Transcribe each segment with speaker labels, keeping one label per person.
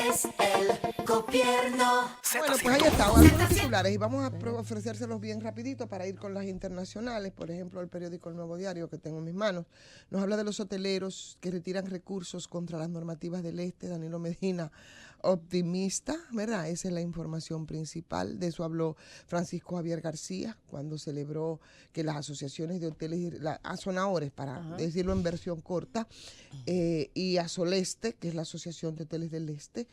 Speaker 1: es el gobierno.
Speaker 2: Bueno, pues ahí está, algunos titulares y vamos a ofrecérselos bien rapidito para ir con las internacionales. Por ejemplo, el periódico El Nuevo Diario que tengo en mis manos nos habla de los hoteleros que retiran recursos contra las normativas del Este. Danilo Medina, optimista, ¿verdad? Esa es la información principal. De eso habló Francisco Javier García cuando celebró que las asociaciones de hoteles, Azonadores, para decirlo en versión corta, y Azoleste, que es la Asociación de Hoteles del Este,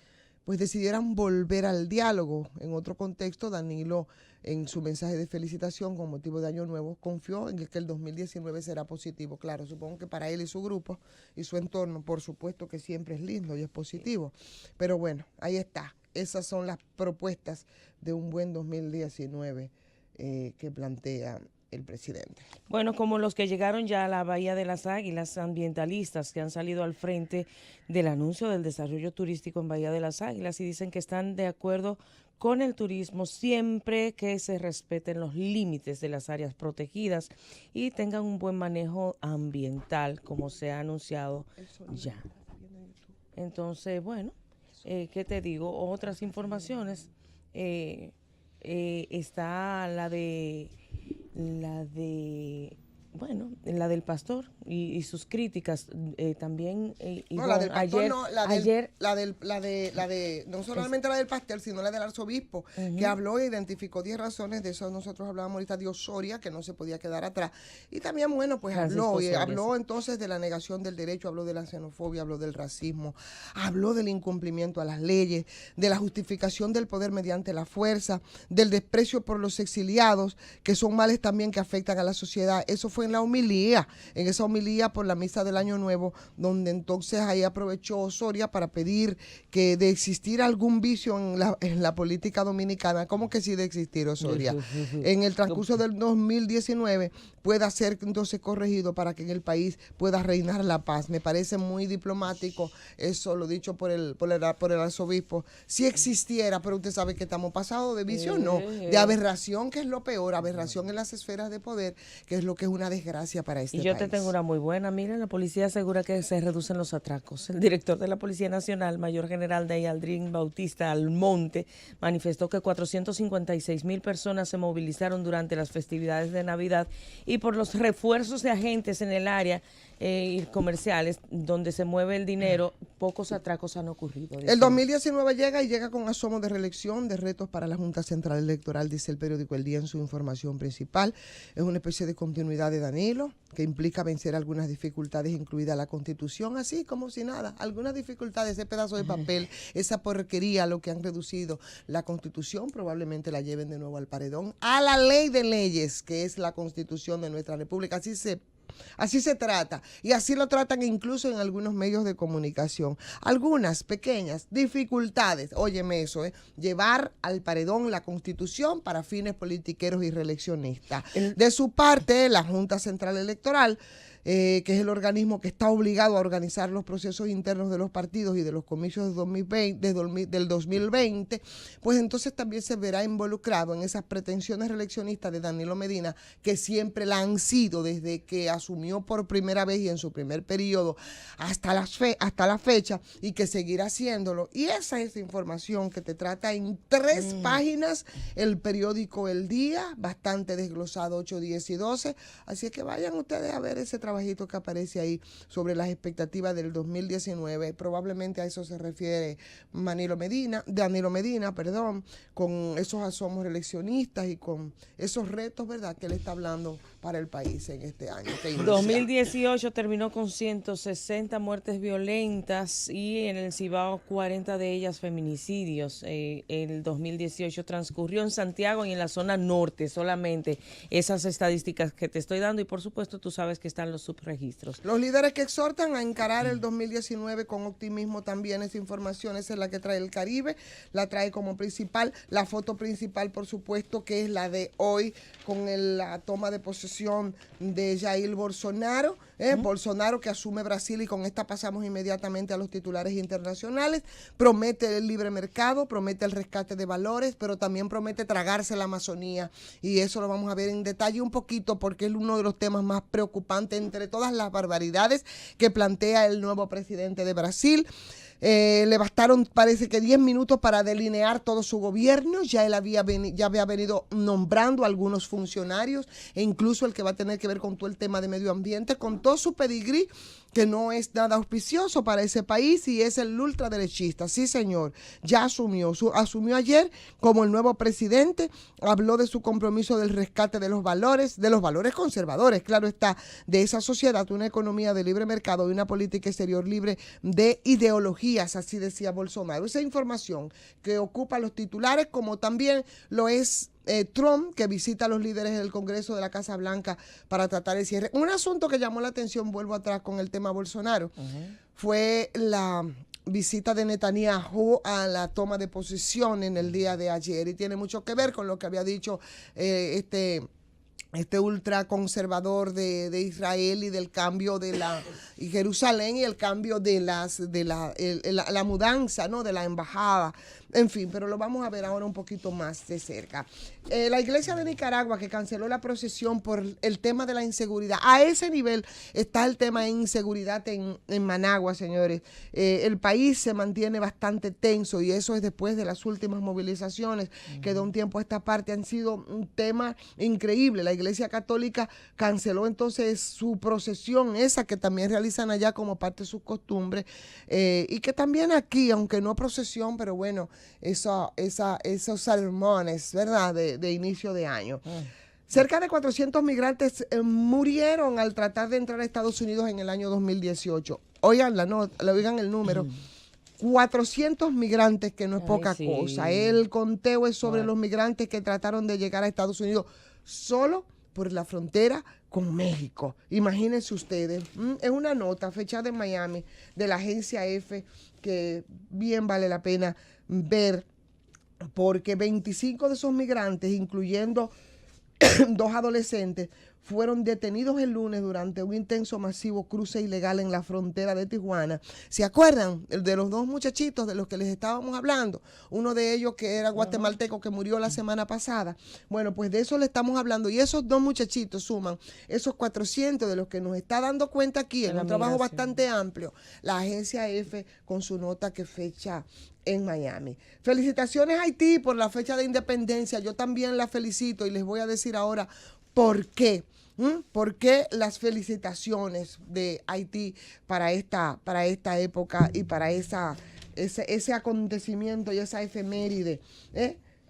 Speaker 2: pues decidieran volver al diálogo. En otro contexto, Danilo, en su mensaje de felicitación con motivo de Año Nuevo, confió en que el 2019 será positivo. Claro, supongo que para él y su grupo y su entorno, por supuesto que siempre es lindo y es positivo. Pero bueno, ahí está. Esas son las propuestas de un buen 2019 que plantea el presidente.
Speaker 3: Bueno, como los que llegaron ya a la Bahía de las Águilas, ambientalistas que han salido al frente del anuncio del desarrollo turístico en Bahía de las Águilas y dicen que están de acuerdo con el turismo siempre que se respeten los límites de las áreas protegidas y tengan un buen manejo ambiental, como se ha anunciado ya. Entonces, bueno, ¿qué te digo? Otras informaciones, está la del pastor y sus críticas también.
Speaker 2: No, la del pastor
Speaker 3: ayer,
Speaker 2: no, no solamente la del pastor, sino la del arzobispo, que habló e identificó 10 razones, de eso nosotros hablábamos ahorita, de Osoria, que no se podía quedar atrás. Y también, bueno, pues habló entonces de la negación del derecho, habló de la xenofobia, habló del racismo, habló del incumplimiento a las leyes, de la justificación del poder mediante la fuerza, del desprecio por los exiliados, que son males también que afectan a la sociedad. Eso fue en la homilía, en esa homilía por la misa del Año Nuevo, donde entonces ahí aprovechó Osoria para pedir que de existir algún vicio en la política dominicana, ¿cómo que sí de existir, Osoria? En el transcurso del 2019 pueda ser entonces corregido para que en el país pueda reinar la paz. Me parece muy diplomático eso, lo dicho por el arzobispo. Si existiera, pero usted sabe que estamos pasados de vicio, no, de aberración, que es lo peor, aberración en las esferas de poder, que es lo que es una desgracia para este país.
Speaker 3: Y yo te tengo una muy buena. Miren, la policía asegura que se reducen los atracos. El director de la Policía Nacional, Mayor General Deyaldrín Bautista Almonte, manifestó que 456,000 personas se movilizaron durante las festividades de Navidad y por los refuerzos de agentes en el área comerciales donde se mueve el dinero, pocos atracos han ocurrido.
Speaker 2: El 2019 llega y llega con asomo de reelección, de retos para la Junta Central Electoral, dice el periódico El Día en su información principal. Es una especie de continuidad de Danilo, que implica vencer algunas dificultades, incluida la Constitución, así como si nada, algunas dificultades, ese pedazo de papel, esa porquería, lo que han reducido la Constitución, probablemente la lleven de nuevo al paredón, a la ley de leyes, que es la Constitución de nuestra República. Así se trata, y así lo tratan incluso en algunos medios de comunicación. Algunas pequeñas dificultades, óyeme eso, llevar al paredón la Constitución para fines politiqueros y reeleccionistas. De su parte, la Junta Central Electoral, que es el organismo que está obligado a organizar los procesos internos de los partidos y de los comicios del 2020, pues entonces también se verá involucrado en esas pretensiones reeleccionistas de Danilo Medina, que siempre la han sido desde que asumió por primera vez y en su primer periodo hasta la fecha, y que seguirá haciéndolo. Y esa es la información que te trata en 3 páginas el periódico El Día, bastante desglosado, 8, 10 y 12. Así es que vayan ustedes a ver ese trabajito que aparece ahí sobre las expectativas del 2019. Probablemente a eso se refiere Danilo Medina, con esos asomos reeleccionistas y con esos retos, ¿verdad?, que él está hablando para el país en este año.
Speaker 3: 2018 terminó con 160 muertes violentas y en el Cibao 40 de ellas feminicidios. El 2018 transcurrió en Santiago y en la zona norte solamente. Esas estadísticas que te estoy dando, y por supuesto tú sabes que están los subregistros.
Speaker 2: Los líderes que exhortan a encarar el 2019 con optimismo también. Esa información, esa es la que trae el Caribe, la trae como principal. La foto principal, por supuesto, que es la de hoy con la toma de posesión de Jair Bolsonaro. Bolsonaro, que asume Brasil, y con esta pasamos inmediatamente a los titulares internacionales. Promete el libre mercado, promete el rescate de valores, pero también promete tragarse la Amazonía, y eso lo vamos a ver en detalle un poquito porque es uno de los temas más preocupantes entre todas las barbaridades que plantea el nuevo presidente de Brasil. Le bastaron, parece que 10 minutos para delinear todo su gobierno. Ya él había venido nombrando a algunos funcionarios, e incluso el que va a tener que ver con todo el tema de medio ambiente, con todo su pedigrí, que no es nada auspicioso para ese país, y es el ultraderechista. Sí, señor, ya asumió ayer como el nuevo presidente. Habló de su compromiso del rescate de los valores conservadores, claro está, de esa sociedad, una economía de libre mercado y una política exterior libre de ideologías, así decía Bolsonaro. Esa información que ocupa los titulares, como también lo es Trump, que visita a los líderes del Congreso de la Casa Blanca para tratar el cierre. Un asunto que llamó la atención, vuelvo atrás con el tema Bolsonaro, fue la visita de Netanyahu a la toma de posesión en el día de ayer, y tiene mucho que ver con lo que había dicho este ultraconservador de Israel, y del cambio de y Jerusalén, y el cambio de la mudanza, ¿no?, de la embajada. En fin, pero lo vamos a ver ahora un poquito más de cerca. La iglesia de Nicaragua, que canceló la procesión por el tema de la inseguridad. A ese nivel está el tema de inseguridad en Managua, señores. El país se mantiene bastante tenso, y eso es después de las últimas movilizaciones que de un tiempo a esta parte han sido un tema increíble. La Iglesia Católica canceló entonces su procesión, esa que también realizan allá como parte de sus costumbres, y que también aquí, aunque no procesión, pero bueno, esos sermones, ¿verdad?, de inicio de año. Cerca de 400 migrantes murieron al tratar de entrar a Estados Unidos en el año 2018. Oigan el número. 400 migrantes, que no es poca cosa. El conteo es sobre los migrantes que trataron de llegar a Estados Unidos solo por la frontera con México. Imagínense ustedes. Es una nota fechada en Miami de la agencia EFE que bien vale la pena ver, porque 25 de esos migrantes, incluyendo 2 adolescentes, fueron detenidos el lunes durante un intenso masivo cruce ilegal en la frontera de Tijuana. ¿Se acuerdan de los 2 muchachitos de los que les estábamos hablando? Uno de ellos que era guatemalteco, que murió la semana pasada. Bueno, pues de eso le estamos hablando, y esos 2 muchachitos suman esos 400 de los que nos está dando cuenta aquí en un trabajo bastante amplio la agencia EFE con su nota que fecha en Miami. Felicitaciones a Haití por la fecha de independencia. Yo también la felicito, y les voy a decir ahora por qué. ¿Por qué las felicitaciones de Haití para esta época y para ese acontecimiento y esa efeméride?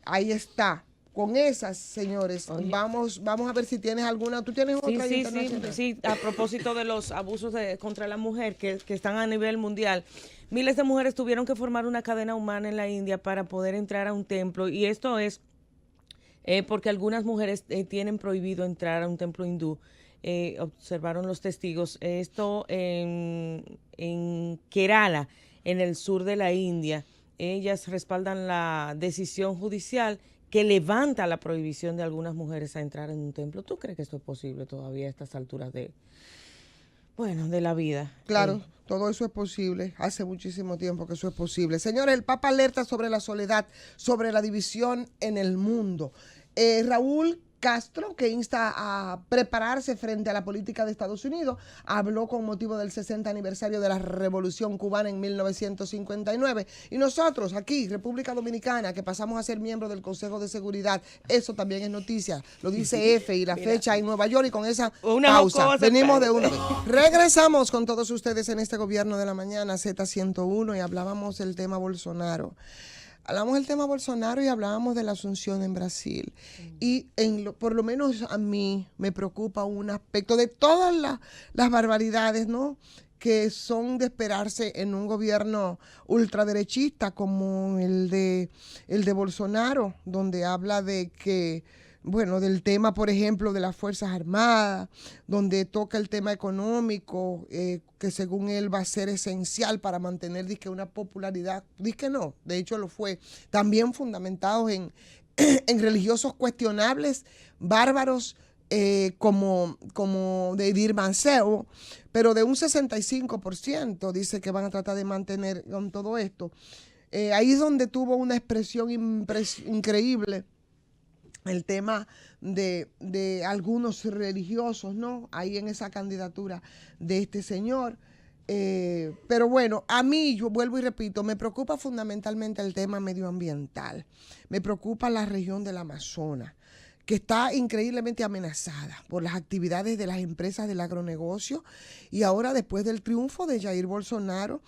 Speaker 2: Ahí está. Con esas, señores, vamos a ver si tienes alguna. ¿Tú tienes otra?
Speaker 3: Sí, a propósito de los abusos contra la mujer que están a nivel mundial. Miles de mujeres tuvieron que formar una cadena humana en la India para poder entrar a un templo, y esto es porque algunas mujeres tienen prohibido entrar a un templo hindú. Observaron los testigos. Esto en Kerala, en el sur de la India. Ellas respaldan la decisión judicial que levanta la prohibición de algunas mujeres a entrar en un templo. ¿Tú crees que esto es posible todavía a estas alturas de la vida?
Speaker 2: Claro, todo eso es posible. Hace muchísimo tiempo que eso es posible. Señores, el Papa alerta sobre la soledad, sobre la división en el mundo. Raúl Castro, que insta a prepararse frente a la política de Estados Unidos, habló con motivo del 60 aniversario de la Revolución Cubana en 1959. Y nosotros aquí, República Dominicana, que pasamos a ser miembros del Consejo de Seguridad, eso también es noticia. Lo dice EFE y la fecha en Nueva York, y con esa pausa venimos de una vez. Regresamos con todos ustedes en este Gobierno de la Mañana, Z101, y hablábamos del tema Bolsonaro. Hablamos del tema Bolsonaro y hablábamos de la Asunción en Brasil. Y por lo menos a mí me preocupa un aspecto de todas las barbaridades, ¿no?, que son de esperarse en un gobierno ultraderechista como el de Bolsonaro, donde habla de que, bueno, del tema, por ejemplo, de las Fuerzas Armadas, donde toca el tema económico, que según él va a ser esencial para mantener, dizque, una popularidad, dizque no, de hecho lo fue, también fundamentados en religiosos cuestionables, bárbaros, como de Edir Macedo, pero de un 65% dice que van a tratar de mantener con todo esto. Ahí es donde tuvo una expresión increíble el tema de algunos religiosos, ¿no?, ahí en esa candidatura de este señor. Pero bueno, a mí, yo vuelvo y repito, me preocupa fundamentalmente el tema medioambiental. Me preocupa la región del Amazonas, que está increíblemente amenazada por las actividades de las empresas del agronegocio. Y ahora, después del triunfo de Jair Bolsonaro,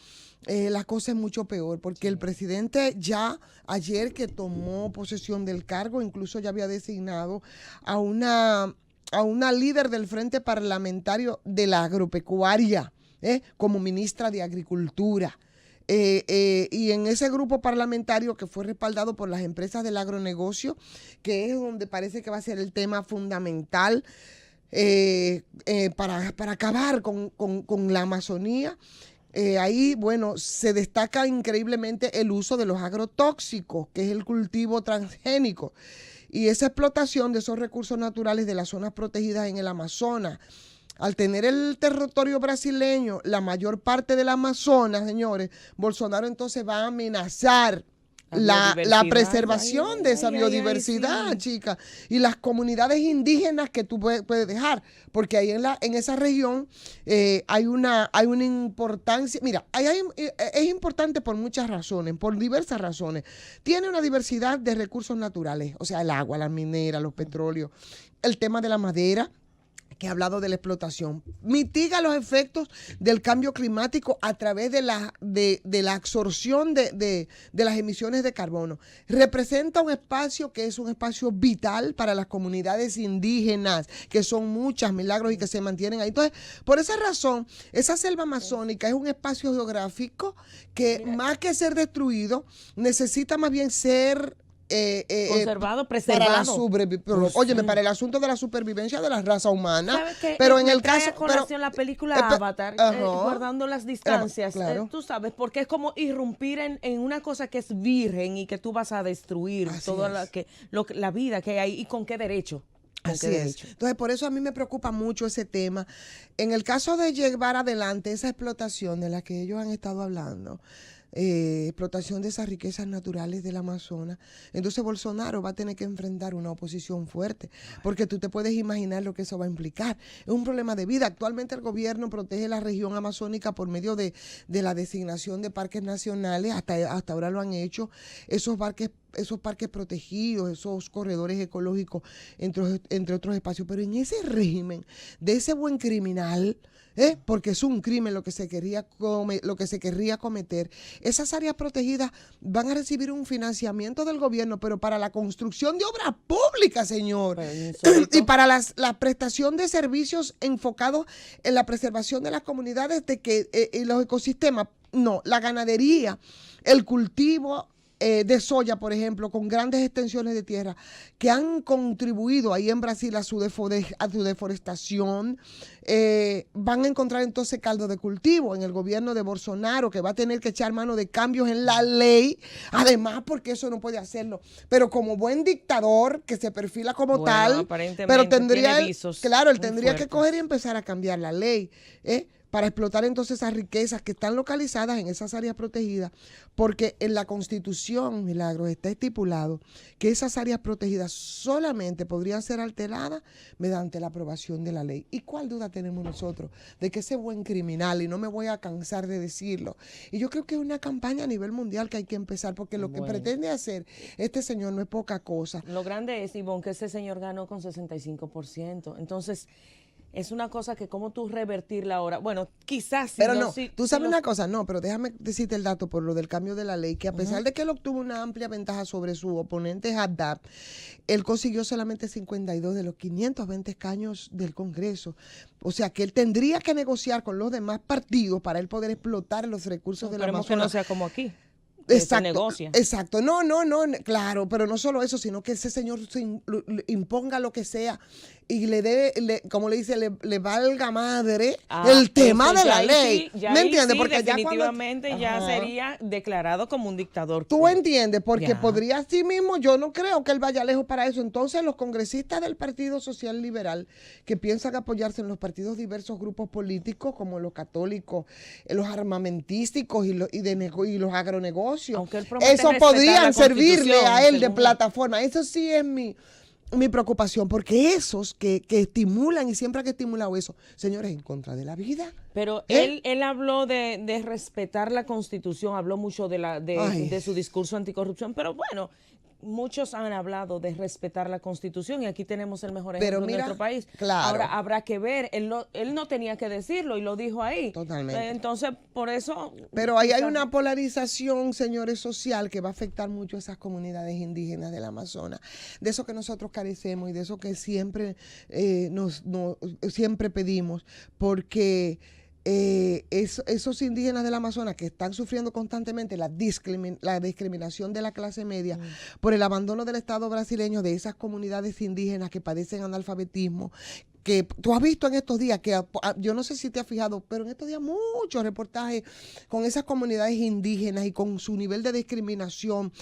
Speaker 2: la cosa es mucho peor, porque el presidente ya ayer que tomó posesión del cargo, incluso ya había designado a una líder del Frente Parlamentario de la Agropecuaria, como ministra de Agricultura. Y en ese grupo parlamentario que fue respaldado por las empresas del agronegocio, que es donde parece que va a ser el tema fundamental para acabar con la Amazonía, ahí, bueno, se destaca increíblemente el uso de los agrotóxicos, que es el cultivo transgénico, y esa explotación de esos recursos naturales de las zonas protegidas en el Amazonas. Al tener el territorio brasileño, la mayor parte del Amazonas, señores, Bolsonaro entonces va a amenazar la preservación de esa biodiversidad,
Speaker 3: sí.
Speaker 2: Chica, y las comunidades indígenas que tú puedes dejar, porque ahí en esa región hay una importancia. Mira, es importante por muchas razones, por diversas razones. Tiene una diversidad de recursos naturales, o sea, el agua, las mineras, los petróleos, el tema de la madera, que ha hablado de la explotación, mitiga los efectos del cambio climático a través de la absorción de las emisiones de carbono. Representa un espacio que es un espacio vital para las comunidades indígenas, que son muchas, milagros, y que se mantienen ahí. Entonces, por esa razón, esa selva amazónica es un espacio geográfico que, más que ser destruido, necesita más bien ser
Speaker 3: conservado, preservado.
Speaker 2: Para el asunto de la supervivencia de la raza humana.
Speaker 3: ¿Sabes qué?
Speaker 2: Pero en el
Speaker 3: trae
Speaker 2: caso
Speaker 3: a colación la película Avatar, guardando las distancias,
Speaker 2: claro.
Speaker 3: Tú sabes, porque es como irrumpir en una cosa que es virgen y que tú vas a destruir toda la vida que hay ahí, y con qué derecho.
Speaker 2: Así es. Entonces, por eso a mí me preocupa mucho ese tema. En el caso de llevar adelante esa explotación de la que ellos han estado hablando, explotación de esas riquezas naturales del Amazonas, entonces Bolsonaro va a tener que enfrentar una oposición fuerte, porque tú te puedes imaginar lo que eso va a implicar. Es un problema de vida. Actualmente el gobierno protege la región amazónica por medio de la designación de parques nacionales, hasta ahora lo han hecho, esos parques protegidos, esos corredores ecológicos, entre otros espacios. Pero en ese régimen de ese buen criminal, porque es un crimen lo que se querría cometer, esas áreas protegidas van a recibir un financiamiento del gobierno, pero para la construcción de obras públicas, señor, y para la prestación de servicios enfocados en la preservación de las comunidades y los ecosistemas. No, la ganadería, el cultivo de soya, por ejemplo, con grandes extensiones de tierra, que han contribuido ahí en Brasil a su deforestación, van a encontrar entonces caldo de cultivo en el gobierno de Bolsonaro, que va a tener que echar mano de cambios en la ley, además, porque eso no puede hacerlo, pero como buen dictador que se perfila como tal, pero tendría él tendría que coger y empezar a cambiar la ley, para explotar entonces esas riquezas que están localizadas en esas áreas protegidas, porque en la Constitución, Milagros, está estipulado que esas áreas protegidas solamente podrían ser alteradas mediante la aprobación de la ley. ¿Y cuál duda tenemos nosotros de que ese buen criminal, y no me voy a cansar de decirlo, y yo creo que es una campaña a nivel mundial que hay que empezar, porque lo que pretende hacer este señor no es poca cosa.
Speaker 3: Lo grande es, Ivonne, que ese señor ganó con 65%. Entonces, es una cosa que cómo tú revertirla ahora. Bueno, quizás.
Speaker 2: Pero no, tú sabes una cosa, no, pero déjame decirte el dato por lo del cambio de la ley, que a pesar de que él obtuvo una amplia ventaja sobre su oponente Haddad, él consiguió solamente 52 de los 520 escaños del Congreso. O sea, que él tendría que negociar con los demás partidos para él poder explotar los recursos de la Amazonas.
Speaker 3: Que no sea como aquí.
Speaker 2: Exacto. No, claro, pero no solo eso, sino que ese señor imponga lo que sea y como le dice, le valga madre el tema de la ley.
Speaker 3: ¿Me entiendes? Porque definitivamente ya sería declarado como un dictador.
Speaker 2: ¿Tú entiendes? Porque podría así mismo, yo no creo que él vaya lejos para eso. Entonces, los congresistas del Partido Social Liberal que piensan apoyarse en los partidos diversos grupos políticos, como los católicos, los armamentísticos y los agronegocios, eso podrían servirle a él de plataforma. Eso sí es mi preocupación, porque esos que estimulan y siempre han estimulado eso, señores, en contra de la vida.
Speaker 3: Pero él habló de respetar la Constitución, habló mucho de su discurso anticorrupción, pero bueno, muchos han hablado de respetar la Constitución y aquí tenemos el mejor ejemplo de nuestro país.
Speaker 2: Claro.
Speaker 3: Ahora habrá que ver, él no tenía que decirlo y lo dijo ahí.
Speaker 2: Totalmente.
Speaker 3: Entonces, por eso...
Speaker 2: Pero ahí hay una polarización, señores, social que va a afectar mucho a esas comunidades indígenas del Amazonas. De eso que nosotros carecemos y de eso que siempre, siempre pedimos, porque... esos indígenas del Amazonas que están sufriendo constantemente la discriminación de la clase media por el abandono del Estado brasileño de esas comunidades indígenas que padecen analfabetismo, que tú has visto en estos días, que yo no sé si te has fijado, pero en estos días muchos reportajes con esas comunidades indígenas y con su nivel de discriminación.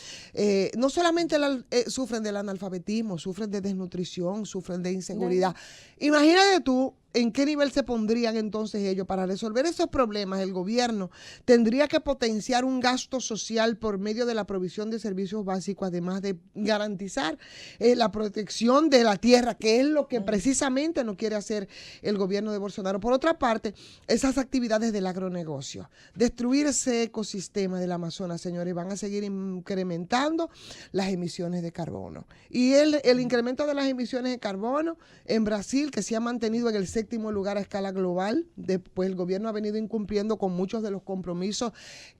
Speaker 2: No solamente sufren del analfabetismo, sufren de desnutrición, sufren de inseguridad. Imagínate tú en qué nivel se pondrían entonces ellos. Para resolver esos problemas, el gobierno tendría que potenciar un gasto social por medio de la provisión de servicios básicos, además de garantizar la protección de la tierra, que es lo que precisamente no quiere hacer el gobierno de Bolsonaro. Por otra parte, esas actividades del agronegocio, destruir ese ecosistema del Amazonas, señores, van a seguir incrementando las emisiones de carbono. Y el incremento de las emisiones de carbono en Brasil, que se ha mantenido en el 7º lugar a escala global, después el gobierno ha venido incumpliendo con muchos de los compromisos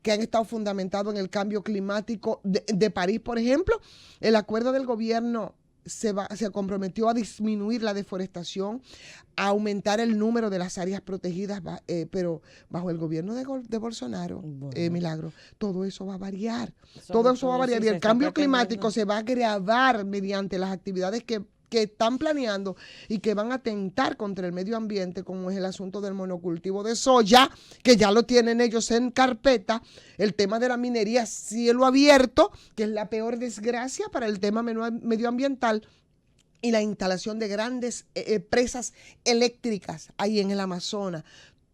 Speaker 2: que han estado fundamentados en el cambio climático de París, por ejemplo. El acuerdo del gobierno se comprometió a disminuir la deforestación, a aumentar el número de las áreas protegidas, pero bajo el gobierno de Bolsonaro, Milagro, todo eso va a variar. Todo eso va a variar y el cambio climático se va a agravar mediante las actividades que están planeando y que van a atentar contra el medio ambiente, como es el asunto del monocultivo de soya, que ya lo tienen ellos en carpeta, el tema de la minería a cielo abierto, que es la peor desgracia para el tema medioambiental, y la instalación de grandes presas eléctricas ahí en el Amazonas.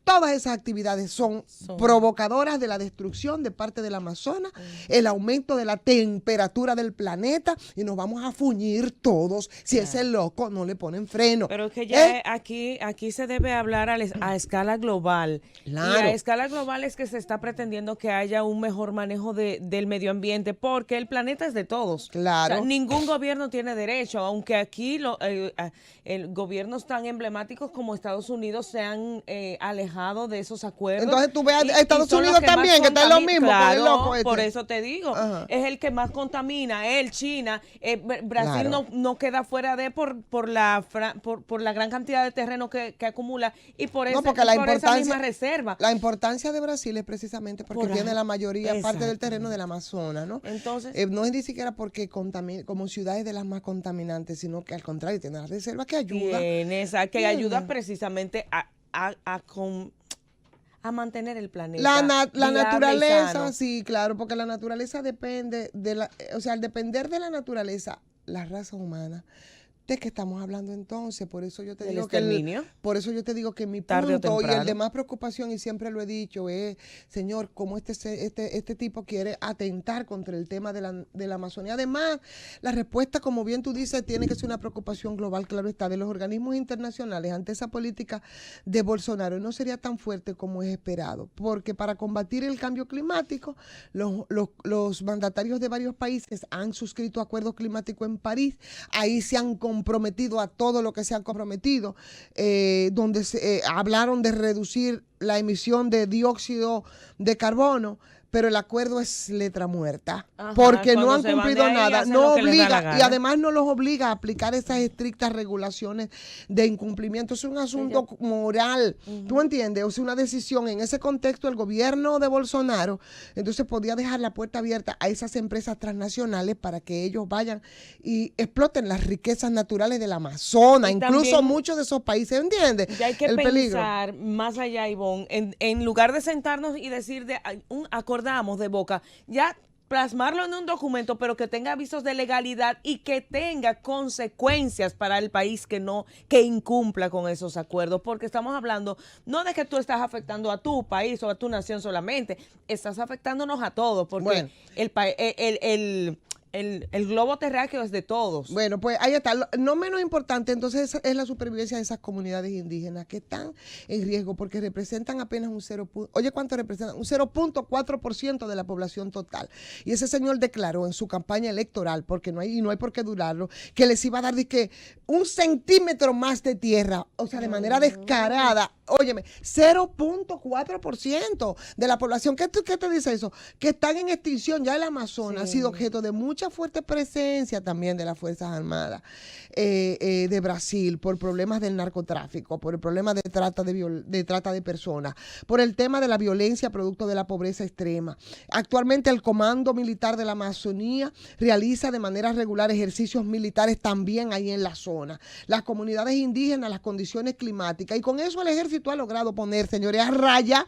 Speaker 2: Todas esas actividades son provocadoras de la destrucción de parte del Amazonas, el aumento de la temperatura del planeta, y nos vamos a fuñir todos si ese loco no le ponen freno.
Speaker 3: Pero es que ya aquí se debe hablar a escala global.
Speaker 2: Claro.
Speaker 3: Y a escala global es que se está pretendiendo que haya un mejor manejo del medio ambiente, porque el planeta es de todos.
Speaker 2: Claro.
Speaker 3: O sea, ningún gobierno tiene derecho, aunque aquí gobiernos tan emblemáticos como Estados Unidos se han alejado de esos acuerdos.
Speaker 2: Entonces tú ves a Estados Unidos también, que está en lo mismo con el loco este.
Speaker 3: Por eso te digo, es el que más contamina, China, Brasil no queda fuera de por la gran cantidad de terreno que acumula y por eso esa misma reserva.
Speaker 2: La importancia de Brasil es precisamente porque tiene la mayoría parte del terreno del Amazonas, ¿no?
Speaker 3: Entonces,
Speaker 2: no es ni siquiera porque como ciudades de las más contaminantes, sino que al contrario tiene la reserva que ayuda.
Speaker 3: Ayuda precisamente a mantener el planeta.
Speaker 2: La naturaleza, sí, claro, porque la naturaleza depende al depender de la naturaleza, la raza humana. ¿De qué estamos hablando entonces? Por eso yo te digo que mi punto y el de más preocupación, y siempre lo he dicho, es, señor, cómo este tipo quiere atentar contra el tema de la Amazonía. Además, la respuesta, como bien tú dices, tiene que ser una preocupación global, claro está, de los organismos internacionales ante esa política de Bolsonaro. No sería tan fuerte como es esperado, porque para combatir el cambio climático, los mandatarios de varios países han suscrito acuerdos climáticos en París. Ahí se han comprometido a todo lo que se han comprometido, donde hablaron de reducir la emisión de dióxido de carbono, pero el acuerdo es letra muerta, porque no han cumplido nada, no obliga, y además no los obliga a aplicar esas estrictas regulaciones de incumplimiento. Es un asunto moral, ¿tú entiendes? O sea, una decisión en ese contexto, el gobierno de Bolsonaro, entonces podía dejar la puerta abierta a esas empresas transnacionales para que ellos vayan y exploten las riquezas naturales del Amazonas, incluso muchos de esos países, ¿entiendes?
Speaker 3: Ya hay que pensar más allá, Ivonne, en lugar de sentarnos y decir acordamos de boca, ya plasmarlo en un documento, pero que tenga avisos de legalidad y que tenga consecuencias para el país que incumpla con esos acuerdos, porque estamos hablando no de que tú estás afectando a tu país o a tu nación solamente, estás afectándonos a todos, porque el el globo terráqueo es de todos.
Speaker 2: Bueno, pues ahí está. No menos importante, entonces, es la supervivencia de esas comunidades indígenas que están en riesgo porque representan apenas un 0. Oye, ¿cuánto representan? Un 0.4% de la población total. Y ese señor declaró en su campaña electoral, porque no hay por qué durarlo, que les iba a dar dizque, 1 centímetro más de tierra, o sea, de manera descarada. Óyeme, 0.4% de la población. ¿Qué te dice eso? Que están en extinción. Ya el Amazonas ha sido objeto de mucha fuerte presencia también de las Fuerzas Armadas de Brasil por problemas del narcotráfico, por el problema de trata de personas, por el tema de la violencia producto de la pobreza extrema. Actualmente el Comando Militar de la Amazonía realiza de manera regular ejercicios militares también ahí en la zona. Las comunidades indígenas, las condiciones climáticas, y con eso el ejército ha logrado poner, señores, a raya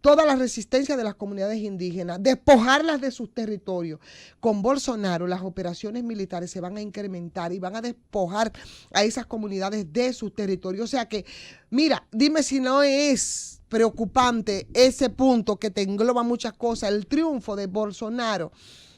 Speaker 2: toda la resistencia de las comunidades indígenas, despojarlas de sus territorios. Con Bolsonaro las operaciones militares se van a incrementar y van a despojar a esas comunidades de sus territorios. O sea que, mira, dime si no es preocupante ese punto que te engloba muchas cosas, el triunfo de Bolsonaro.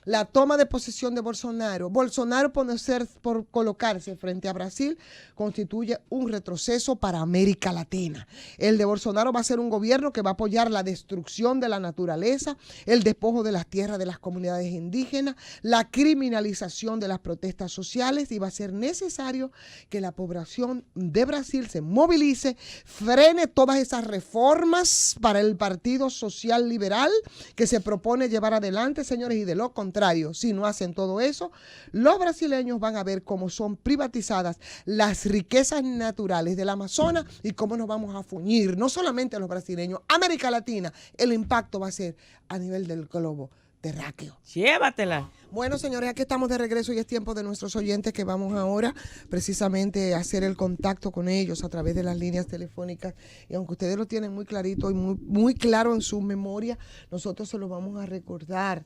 Speaker 2: La toma de posesión de Bolsonaro por colocarse frente a Brasil constituye un retroceso para América Latina. El de Bolsonaro va a ser un gobierno que va a apoyar la destrucción de la naturaleza, el despojo de las tierras de las comunidades indígenas, la criminalización de las protestas sociales, y va a ser necesario que la población de Brasil se movilice, frene todas esas reformas para el Partido Social Liberal que se propone llevar adelante, señores, y de lo contrario, si no hacen todo eso, los brasileños van a ver cómo son privatizadas las riquezas naturales del Amazonas y cómo nos vamos a fuñir, no solamente los brasileños, América Latina. El impacto va a ser a nivel del globo terráqueo.
Speaker 3: Llévatela.
Speaker 2: Bueno, señores, aquí estamos de regreso y es tiempo de nuestros oyentes que vamos ahora precisamente a hacer el contacto con ellos a través de las líneas telefónicas. Y aunque ustedes lo tienen muy clarito y muy claro en su memoria, nosotros se lo vamos a recordar.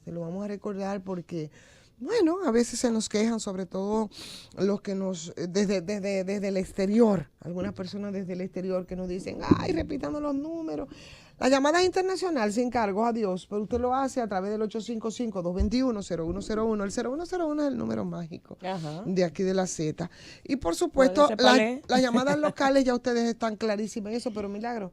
Speaker 2: Porque, bueno, a veces se nos quejan, sobre todo los que desde el exterior, algunas personas desde el exterior que nos dicen, ay, repitando los números. La llamada es internacional, sin cargos, adiós, pero usted lo hace a través del 855-221-0101. El 0101 es el número mágico de aquí de la Z. Y por supuesto, las llamadas locales ya ustedes están clarísimas en eso, pero Milagro,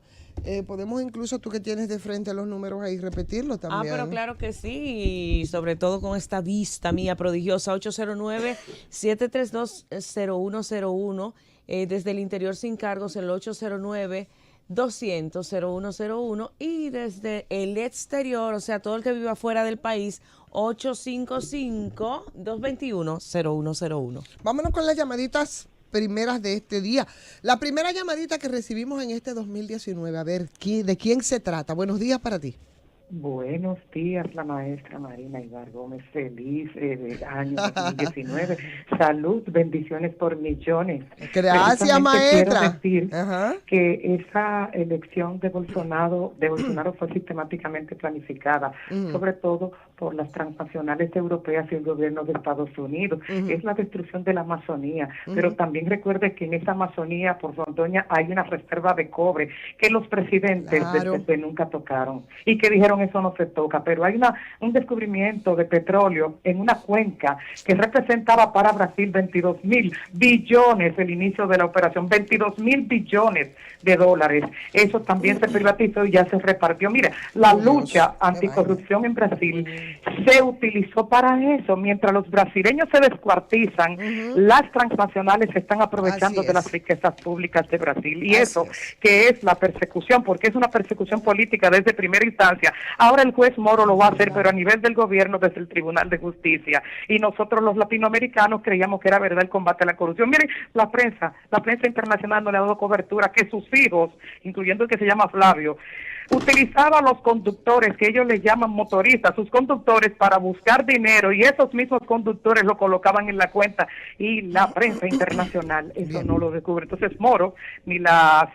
Speaker 2: podemos incluso, tú que tienes de frente los números ahí, repetirlos también.
Speaker 3: Pero claro que sí, y sobre todo con esta vista mía prodigiosa, 809-732-0101, desde el interior sin cargos, el 809-200-0101, y desde el exterior, o sea, todo el que viva fuera del país, 855-221-0101.
Speaker 2: Vámonos con las llamaditas primeras de este día. La primera llamadita que recibimos en este 2019, a ver, ¿de quién se trata? Buenos días para ti.
Speaker 4: Buenos días, la maestra Marina Ibar Gómez. Feliz año 2019. Salud, bendiciones por millones.
Speaker 2: Gracias, maestra.
Speaker 4: Quiero decir que esa elección de Bolsonaro fue sistemáticamente planificada, sobre todo por las transnacionales europeas y el gobierno de Estados Unidos. Es la destrucción de la Amazonía, pero también recuerde que en esa Amazonía, por Rondoña, hay una reserva de cobre que los presidentes del PP nunca tocaron y que dijeron eso no se toca, pero hay un descubrimiento de petróleo en una cuenca que representaba para Brasil 22,000 billones el inicio de la operación, 22,000 billones de dólares. Eso también se privatizó y ya se repartió. Mira, la lucha anticorrupción en Brasil se utilizó para eso. Mientras los brasileños se descuartizan, las transnacionales se están aprovechando de las riquezas públicas de Brasil. Y eso, que es la persecución, porque es una persecución política desde primera instancia. Ahora el juez Moro lo va a hacer, pero a nivel del gobierno, desde el Tribunal de Justicia. Y nosotros los latinoamericanos creíamos que era verdad el combate a la corrupción. Miren, la prensa internacional no le ha dado cobertura, que sus hijos, incluyendo el que se llama Flavio, utilizaba a los conductores, que ellos les llaman motoristas, sus conductores, para buscar dinero, y esos mismos conductores lo colocaban en la cuenta, y la prensa internacional eso no lo descubre. Entonces Moro, ni la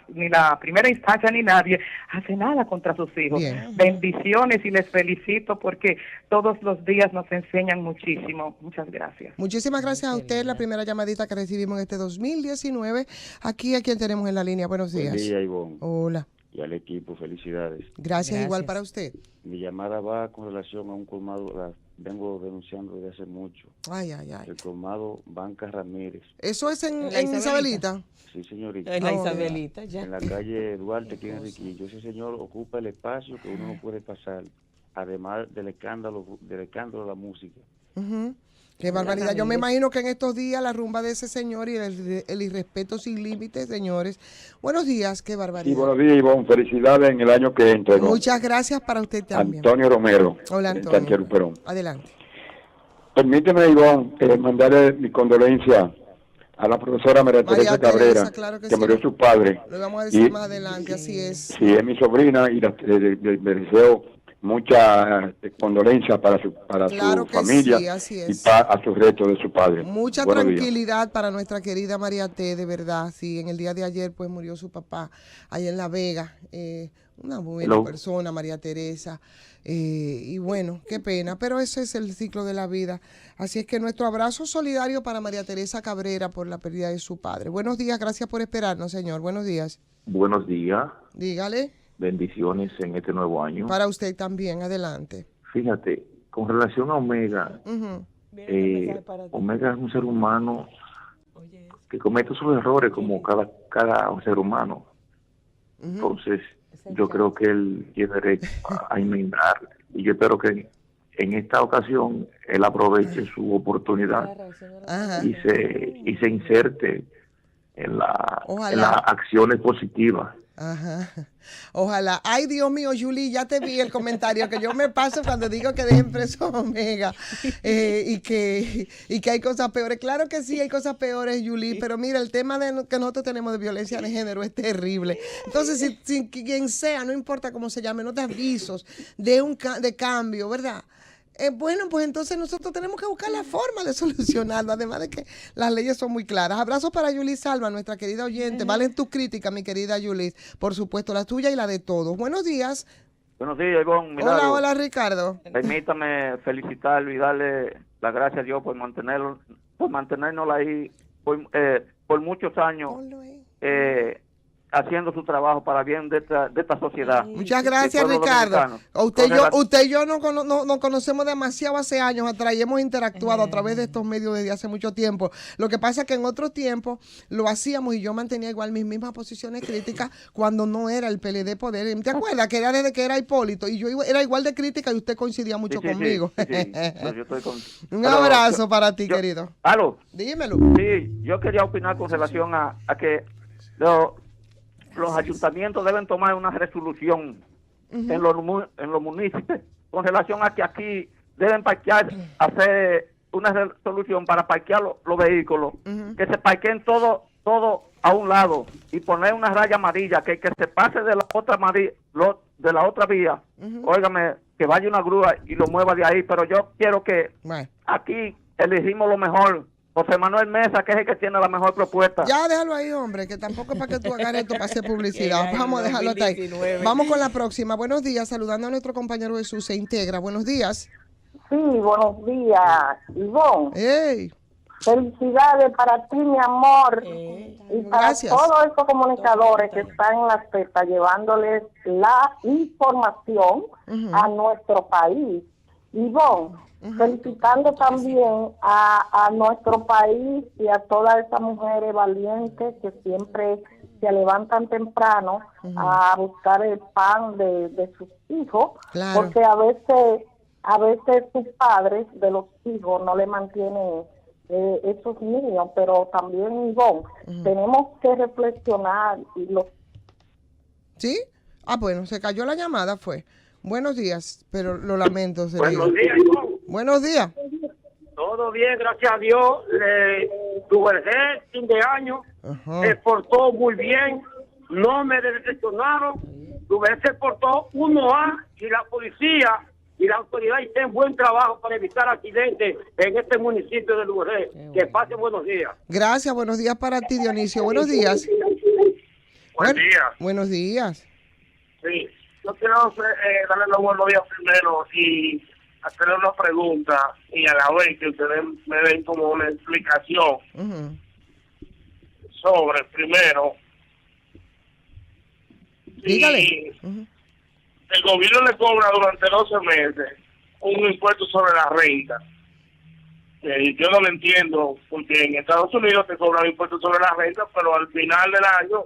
Speaker 4: primera instancia ni nadie hace nada contra sus hijos. Bendiciones y les felicito porque todos los días nos enseñan muchísimo. Muchas gracias.
Speaker 2: Muchísimas gracias a usted, la primera llamadita que recibimos en este 2019. Aquí a quien tenemos en la línea. Buenos días.
Speaker 5: Buen día, Ivonne.
Speaker 2: Hola.
Speaker 5: y al equipo, felicidades.
Speaker 2: Gracias, igual para usted.
Speaker 5: Mi llamada va con relación a un colmado, vengo denunciando desde hace mucho.
Speaker 2: Ay.
Speaker 5: El colmado Banca Ramírez.
Speaker 2: ¿Eso es en
Speaker 3: Isabelita?
Speaker 2: Isabelita?
Speaker 5: Sí, señorita.
Speaker 3: En la Isabelita, ya.
Speaker 5: En la calle Duarte, aquí en Enriquillo. Ese señor ocupa el espacio que uno no puede pasar, además del escándalo de la música.
Speaker 2: Qué barbaridad. Yo me imagino que en estos días la rumba de ese señor y el irrespeto sin límites, señores. Buenos días, qué barbaridad.
Speaker 6: Sí, buenos días, Ivonne. Felicidades en el año que entra.
Speaker 2: Muchas gracias para usted también.
Speaker 6: Antonio Romero.
Speaker 2: Hola,
Speaker 6: en
Speaker 2: Antonio.
Speaker 6: Tanquero Perón.
Speaker 2: Adelante.
Speaker 6: Permíteme, Ivonne, mandarle mi condolencia a la profesora María Teresa Cabrera,
Speaker 2: claro que
Speaker 6: que
Speaker 2: sí.
Speaker 6: murió su padre.
Speaker 2: Lo vamos a decir más adelante, así es.
Speaker 6: Sí, es mi sobrina y le deseo mucha condolencia para su
Speaker 2: Claro que
Speaker 6: familia
Speaker 2: sí, así
Speaker 6: y
Speaker 2: es.
Speaker 6: a su resto de su padre.
Speaker 2: Mucha
Speaker 6: Buenos días.
Speaker 2: tranquilidad para nuestra querida María T, de verdad. Sí, en el día de ayer pues murió su papá allá en La Vega. Una buena persona, María Teresa. Y bueno, qué pena, pero ese es el ciclo de la vida. Así es que nuestro abrazo solidario para María Teresa Cabrera por la pérdida de su padre. Buenos días, gracias por esperarnos, señor. Buenos días.
Speaker 7: Buenos días.
Speaker 2: Dígale.
Speaker 7: Bendiciones en este nuevo año.
Speaker 2: Para usted también, adelante.
Speaker 7: Fíjate, con relación a Omega, Omega es un ser humano que comete sus errores como cada ser humano. Entonces, yo creo que él tiene derecho a enmendar y yo espero que en esta ocasión él aproveche su oportunidad y se inserte en las acciones positivas.
Speaker 2: Ajá. Ojalá. Ay, Dios mío, Julie, ya te vi el comentario que yo me paso cuando digo que dejen preso a Omega y que hay cosas peores. Claro que sí, hay cosas peores, Julie, pero mira, el tema que nosotros tenemos de violencia de género es terrible. Entonces, si quien sea, no importa cómo se llame, no te avisos de cambio, ¿verdad? Bueno, pues entonces nosotros tenemos que buscar la forma de solucionarlo, además de que las leyes son muy claras. Abrazos para Yulis Salva, nuestra querida oyente. Valen tus críticas, mi querida Yulis. Por supuesto, la tuya y la de todos. Buenos días.
Speaker 8: Buenos días, Ivonne.
Speaker 2: Hola, Ricardo.
Speaker 8: Permítame felicitarlo y darle las gracias a Dios por mantenernos ahí por muchos años. Haciendo su trabajo para bien de esta sociedad.
Speaker 2: Muchas gracias, Ricardo. Usted y yo nos conocemos demasiado hace años atrás y hemos interactuado a través de estos medios desde hace mucho tiempo. Lo que pasa es que en otros tiempos lo hacíamos y yo mantenía igual mis mismas posiciones críticas cuando no era el PLD poder. ¿Te acuerdas? Que era desde que era Hipólito y yo era igual de crítica y usted coincidía mucho conmigo.
Speaker 8: Sí. Yo estoy
Speaker 2: Un abrazo para ti, querido.
Speaker 8: ¿Aló?
Speaker 2: Dímelo.
Speaker 8: Sí, yo quería opinar con relación a que los ayuntamientos deben tomar una resolución en los municipios con relación a que aquí deben hacer una resolución para parquear los vehículos, que se parqueen todo a un lado y poner una raya amarilla, que se pase de la otra vía, óigame, que vaya una grúa y lo mueva de ahí, pero yo quiero que aquí elegimos lo mejor. José Manuel Mesa, que es el que tiene la mejor propuesta.
Speaker 2: Ya déjalo ahí, hombre, que tampoco es para que tú hagas esto para hacer publicidad. Vamos a dejarlo hasta ahí. Vamos con la próxima. Buenos días, saludando a nuestro compañero Jesús Se Integra. Buenos días.
Speaker 9: Sí, buenos días, Ivonne.
Speaker 2: Hey.
Speaker 9: Felicidades para ti, mi amor, y para todos estos comunicadores que están en las pestas llevándoles la información a nuestro país. Ivonne, felicitando también a nuestro país y a todas esas mujeres valientes que siempre se levantan temprano a buscar el pan de sus hijos, porque a veces sus padres de los hijos no le mantienen esos niños, pero también, Ivonne, tenemos que reflexionar y
Speaker 2: ¿Sí? Bueno, se cayó la llamada, fue. Buenos días, pero lo lamento.
Speaker 10: Buenos días, Ivonne.
Speaker 2: Buenos días.
Speaker 10: Todo bien, gracias a Dios. Tu fin de año se portó muy bien. No me decepcionaron. Tu se portó 1A y la policía y la autoridad hicieron buen trabajo para evitar accidentes en este municipio de Lujeré. Que pasen buenos días.
Speaker 2: Gracias, buenos días para ti, Dionisio. Buenos días.
Speaker 10: Buenos días.
Speaker 2: Buenos días.
Speaker 10: Sí, yo quiero darle los buenos días primero y hacerle una pregunta y a la vez que ustedes me den como una explicación sobre, primero,
Speaker 2: Dígale.
Speaker 10: Y el gobierno le cobra durante 12 meses un impuesto sobre la renta. Yo no lo entiendo, porque en Estados Unidos te cobran impuestos sobre la renta, pero al final del año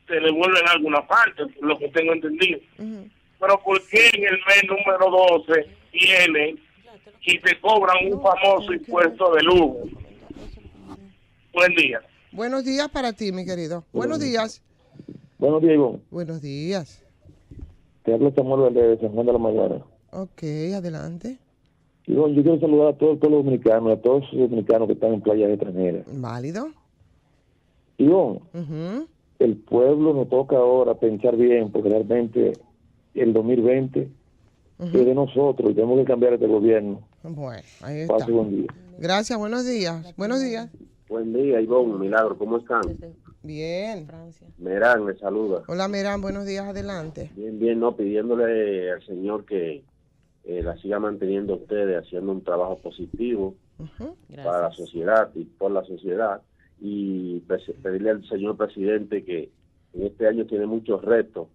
Speaker 10: te devuelven alguna parte, lo que tengo entendido. Pero ¿por qué en el mes número 12 vienen y te cobran un famoso impuesto de lujo? Buen día.
Speaker 2: Buenos días para ti, mi querido. Buenos días.
Speaker 11: Buenos días, Ivonne.
Speaker 2: Buenos días.
Speaker 11: Te hablo Samuel de San Juan de la Maguana.
Speaker 2: Ok, adelante.
Speaker 11: Ivonne, yo quiero saludar a todos los dominicanos, a todos los dominicanos que están en playas extranjeras.
Speaker 2: Válido.
Speaker 11: Ivonne, el pueblo nos toca ahora pensar bien, porque realmente el 2020 es de nosotros y tenemos que cambiar este gobierno.
Speaker 2: Bueno, ahí está.
Speaker 11: Pase buen día.
Speaker 2: Gracias, buenos días. Buenos días.
Speaker 12: Buen día, Ivonne, Milagro, ¿cómo están?
Speaker 2: Bien.
Speaker 12: Merán, me saluda.
Speaker 2: Hola, Merán, buenos días, adelante.
Speaker 12: Bien, no, pidiéndole al Señor que la siga manteniendo ustedes, haciendo un trabajo positivo para la sociedad y por la sociedad, y pedirle al señor presidente que en este año tiene muchos retos,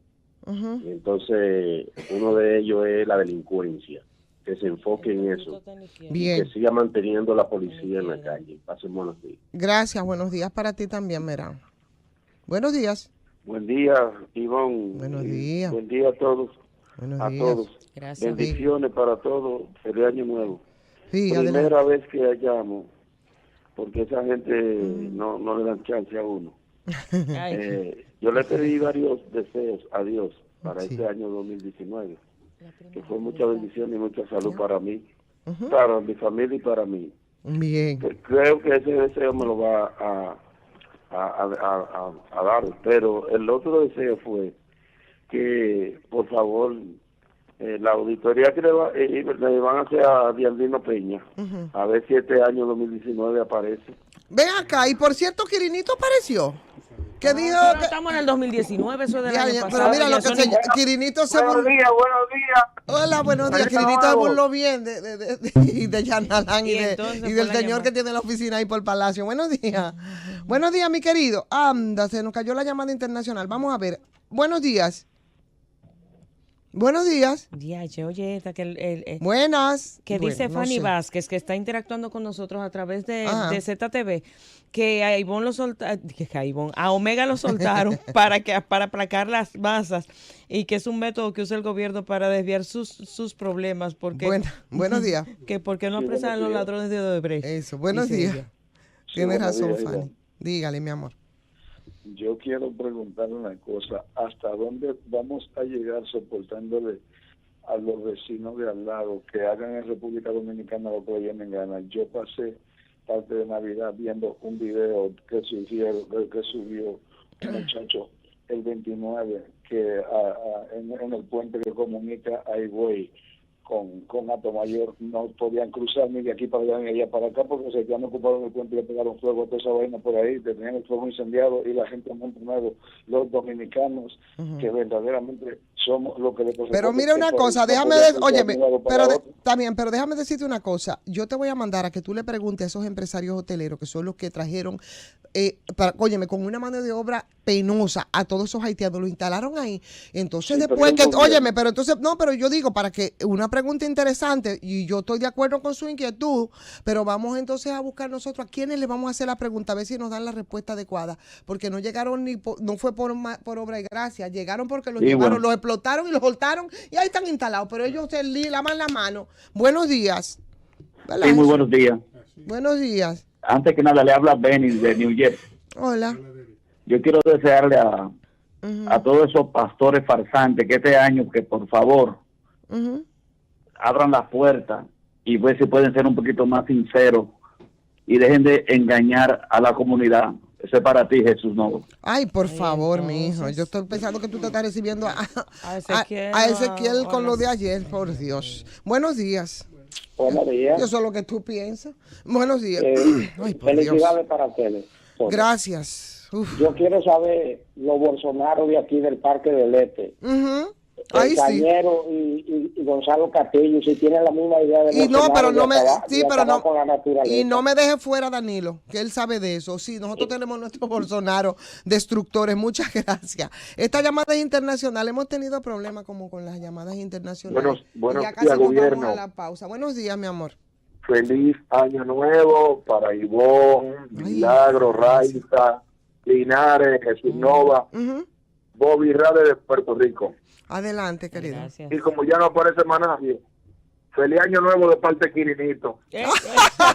Speaker 12: y entonces uno de ellos es la delincuencia, que se enfoque en eso.
Speaker 2: Bien.
Speaker 12: Que siga manteniendo la policía en la calle. Pasen buenos días.
Speaker 2: Gracias, buenos días para ti también, Merán. Buenos días.
Speaker 13: Buen día, Ivonne.
Speaker 2: Buenos días.
Speaker 13: Buen día a todos.
Speaker 2: Buenos días.
Speaker 13: Todos.
Speaker 3: Gracias.
Speaker 13: Bendiciones para todos. Feliz año nuevo.
Speaker 2: Sí,
Speaker 13: Primera vez que hallamos, porque esa gente no le dan chance a uno. Yo le pedí varios deseos a Dios para este año 2019. Que fue mucha bendición y mucha salud para mí, para mi familia y para mí.
Speaker 2: Bien.
Speaker 13: Creo que ese deseo me lo va a dar, pero el otro deseo fue que, por favor, la auditoría que le van a hacer a Diandino Peña, a ver si este año 2019 aparece.
Speaker 2: Ven acá, y por cierto, Quirinito apareció. Que dijo
Speaker 3: que estamos en el 2019, eso del año pasado.
Speaker 2: Pero mira lo que Quirinito se
Speaker 10: buenos días.
Speaker 2: Hola, buenos días. Quirinito se burló bien de Yanalán y del señor que tiene la oficina ahí por el Palacio. Buenos días. Buenos días, mi querido. Anda, se nos cayó la llamada internacional. Vamos a ver. Buenos días. Buenos días.
Speaker 3: Oye, esta que
Speaker 2: buenas.
Speaker 3: Que dice Fanny Vázquez, que está interactuando con nosotros a través de ZTV, que a Ivonne lo soltaron, a Omega lo soltaron para aplacar las masas, y que es un método que usa el gobierno para desviar sus problemas. Porque
Speaker 2: buenos días.
Speaker 3: Que porque no apresan a los ladrones de Odebrecht.
Speaker 2: Eso, buenos días. Tienes razón, Fanny. Dígale, mi amor.
Speaker 14: Yo quiero preguntarle una cosa, ¿hasta dónde vamos a llegar soportándole a los vecinos de al lado que hagan en República Dominicana lo que le den en gana? Yo pasé parte de Navidad viendo un video que subió un muchacho el 29 que en el puente que comunica a Higüey con Atomayor no podían cruzar ni de aquí para allá ni de allá para acá porque se habían ocupado el puente y le pegaron fuego a toda esa vaina por ahí, tenían el fuego incendiado, y la gente en Montenegro, los dominicanos, que verdaderamente somos lo que le corresponde.
Speaker 2: Pero mira una cosa, déjame pero déjame decirte una cosa. Yo te voy a mandar a que tú le preguntes a esos empresarios hoteleros que son los que trajeron con una mano de obra penosa a todos esos haitianos, lo instalaron ahí. Entonces después pero yo digo, para que una pregunta interesante, y yo estoy de acuerdo con su inquietud, pero vamos entonces a buscar nosotros a quiénes le vamos a hacer la pregunta, a ver si nos dan la respuesta adecuada, porque no llegaron no fue por obra y gracia, llegaron porque los llevaron, los explotaron y los soltaron, y ahí están instalados, pero ellos se laman la mano. Buenos días.
Speaker 15: Sí, muy buenos días.
Speaker 2: Buenos días.
Speaker 15: Antes que nada, le habla Benny de New Jersey.
Speaker 2: Hola.
Speaker 15: Yo quiero desearle a todos esos pastores farsantes que este año, que por favor abran las puertas y ver si pueden ser un poquito más sinceros y dejen de engañar a la comunidad. Eso es para ti, Jesús Novo.
Speaker 2: Ay, por favor, mi hijo. Yo estoy pensando que tú te estás recibiendo a Ezequiel con lo de ayer, por Dios. Buenos días.
Speaker 16: Buenos días.
Speaker 2: Eso es lo que tú piensas. Buenos días. Ay, por
Speaker 16: felicidades
Speaker 2: Dios.
Speaker 16: para ustedes.
Speaker 2: Gracias.
Speaker 16: Yo quiero saber los Bolsonaro de aquí del Parque del Este.
Speaker 9: Cañero y Gonzalo Castillo, si tienen la misma idea de
Speaker 2: y no, pero no me, sí, pero no,
Speaker 9: con la naturaleza.
Speaker 2: Y no me deje fuera Danilo, que él sabe de eso. Sí, nosotros tenemos nuestro Bolsonaro destructores. Muchas gracias. Esta llamada es internacional. Hemos tenido problemas como con las llamadas internacionales.
Speaker 6: Buenos
Speaker 2: ya casi
Speaker 6: días,
Speaker 2: nos
Speaker 6: gobierno.
Speaker 2: vamos a la pausa. Buenos días, mi amor.
Speaker 6: Feliz año nuevo para Ivonne, Milagro, Raiza, Linares, Jesús Nova, Bobby Rade de Puerto Rico.
Speaker 2: Adelante, querido.
Speaker 3: Gracias.
Speaker 6: Y como ya no aparece más nadie, feliz año nuevo de parte de Quirinito.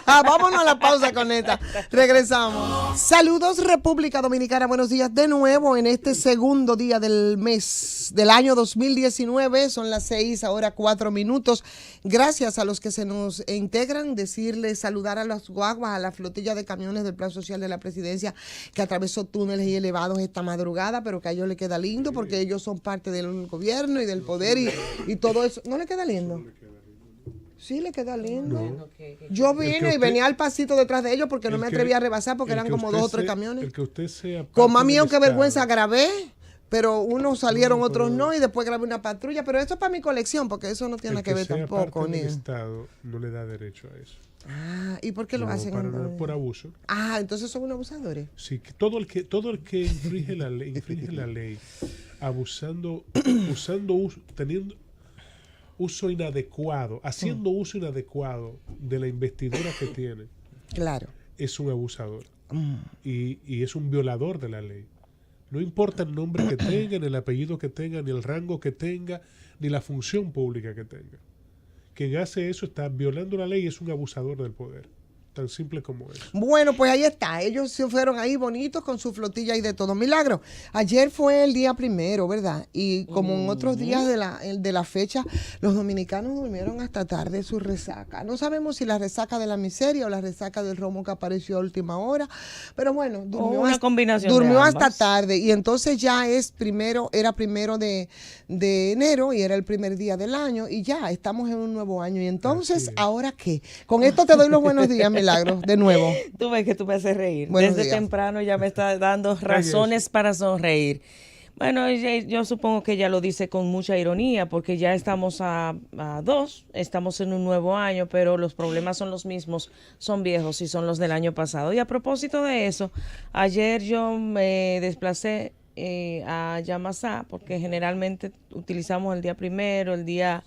Speaker 2: Vámonos a la pausa con esta. Regresamos. Saludos, República Dominicana. Buenos días de nuevo en este segundo día del mes del año 2019. Son las 6, ahora 4 minutos. Gracias a los que se nos integran. Decirles, saludar a las guaguas, a la flotilla de camiones del Plan Social de la Presidencia que atravesó túneles y elevados esta madrugada, pero que a ellos les queda lindo porque ellos son parte del gobierno y del poder y todo eso. ¿No le queda lindo? Sí, le queda lindo.
Speaker 16: No.
Speaker 2: Yo vine y venía al pasito detrás de ellos porque no me atreví a rebasar porque eran como 2 o 3 camiones.
Speaker 16: El que usted sea
Speaker 2: con más miedo que vergüenza grabé, pero unos salieron, otros no, y después grabé una patrulla. Pero eso es para mi colección porque eso no tiene nada que ver tampoco.
Speaker 16: El Estado no le da derecho a eso.
Speaker 2: Ah, ¿y por qué lo hacen?
Speaker 16: Por abuso.
Speaker 2: Ah, entonces son unos abusadores.
Speaker 16: Sí, todo el que infringe la ley, abusando, teniendo uso inadecuado, haciendo uso inadecuado de la investidura que tiene,
Speaker 2: claro,
Speaker 16: es un abusador y es un violador de la ley. No importa el nombre que tenga, ni el apellido que tenga, ni el rango que tenga, ni la función pública que tenga. Quien hace eso está violando la ley y es un abusador del poder. Tan simple como es.
Speaker 2: Bueno, pues ahí está. Ellos se fueron ahí bonitos con su flotilla y de todo. Milagro, ayer fue el día primero, ¿verdad? Y como en otros días de la fecha, los dominicanos durmieron hasta tarde su resaca. No sabemos si la resaca de la miseria o la resaca del romo que apareció a última hora, pero bueno, durmió hasta tarde. Y entonces ya era primero de enero y era el primer día del año y ya estamos en un nuevo año. Y entonces, ¿ahora qué? Con esto te doy los buenos días, Milagro, de nuevo.
Speaker 3: Tú ves que tú me haces reír.
Speaker 2: Buenos
Speaker 3: Desde
Speaker 2: días.
Speaker 3: temprano ya me está dando razones para sonreír. Bueno, yo supongo que ella lo dice con mucha ironía porque ya estamos a 2, estamos en un nuevo año, pero los problemas son los mismos, son viejos y son los del año pasado. Y a propósito de eso, ayer yo me desplacé a Yamasá porque generalmente utilizamos el día primero, el día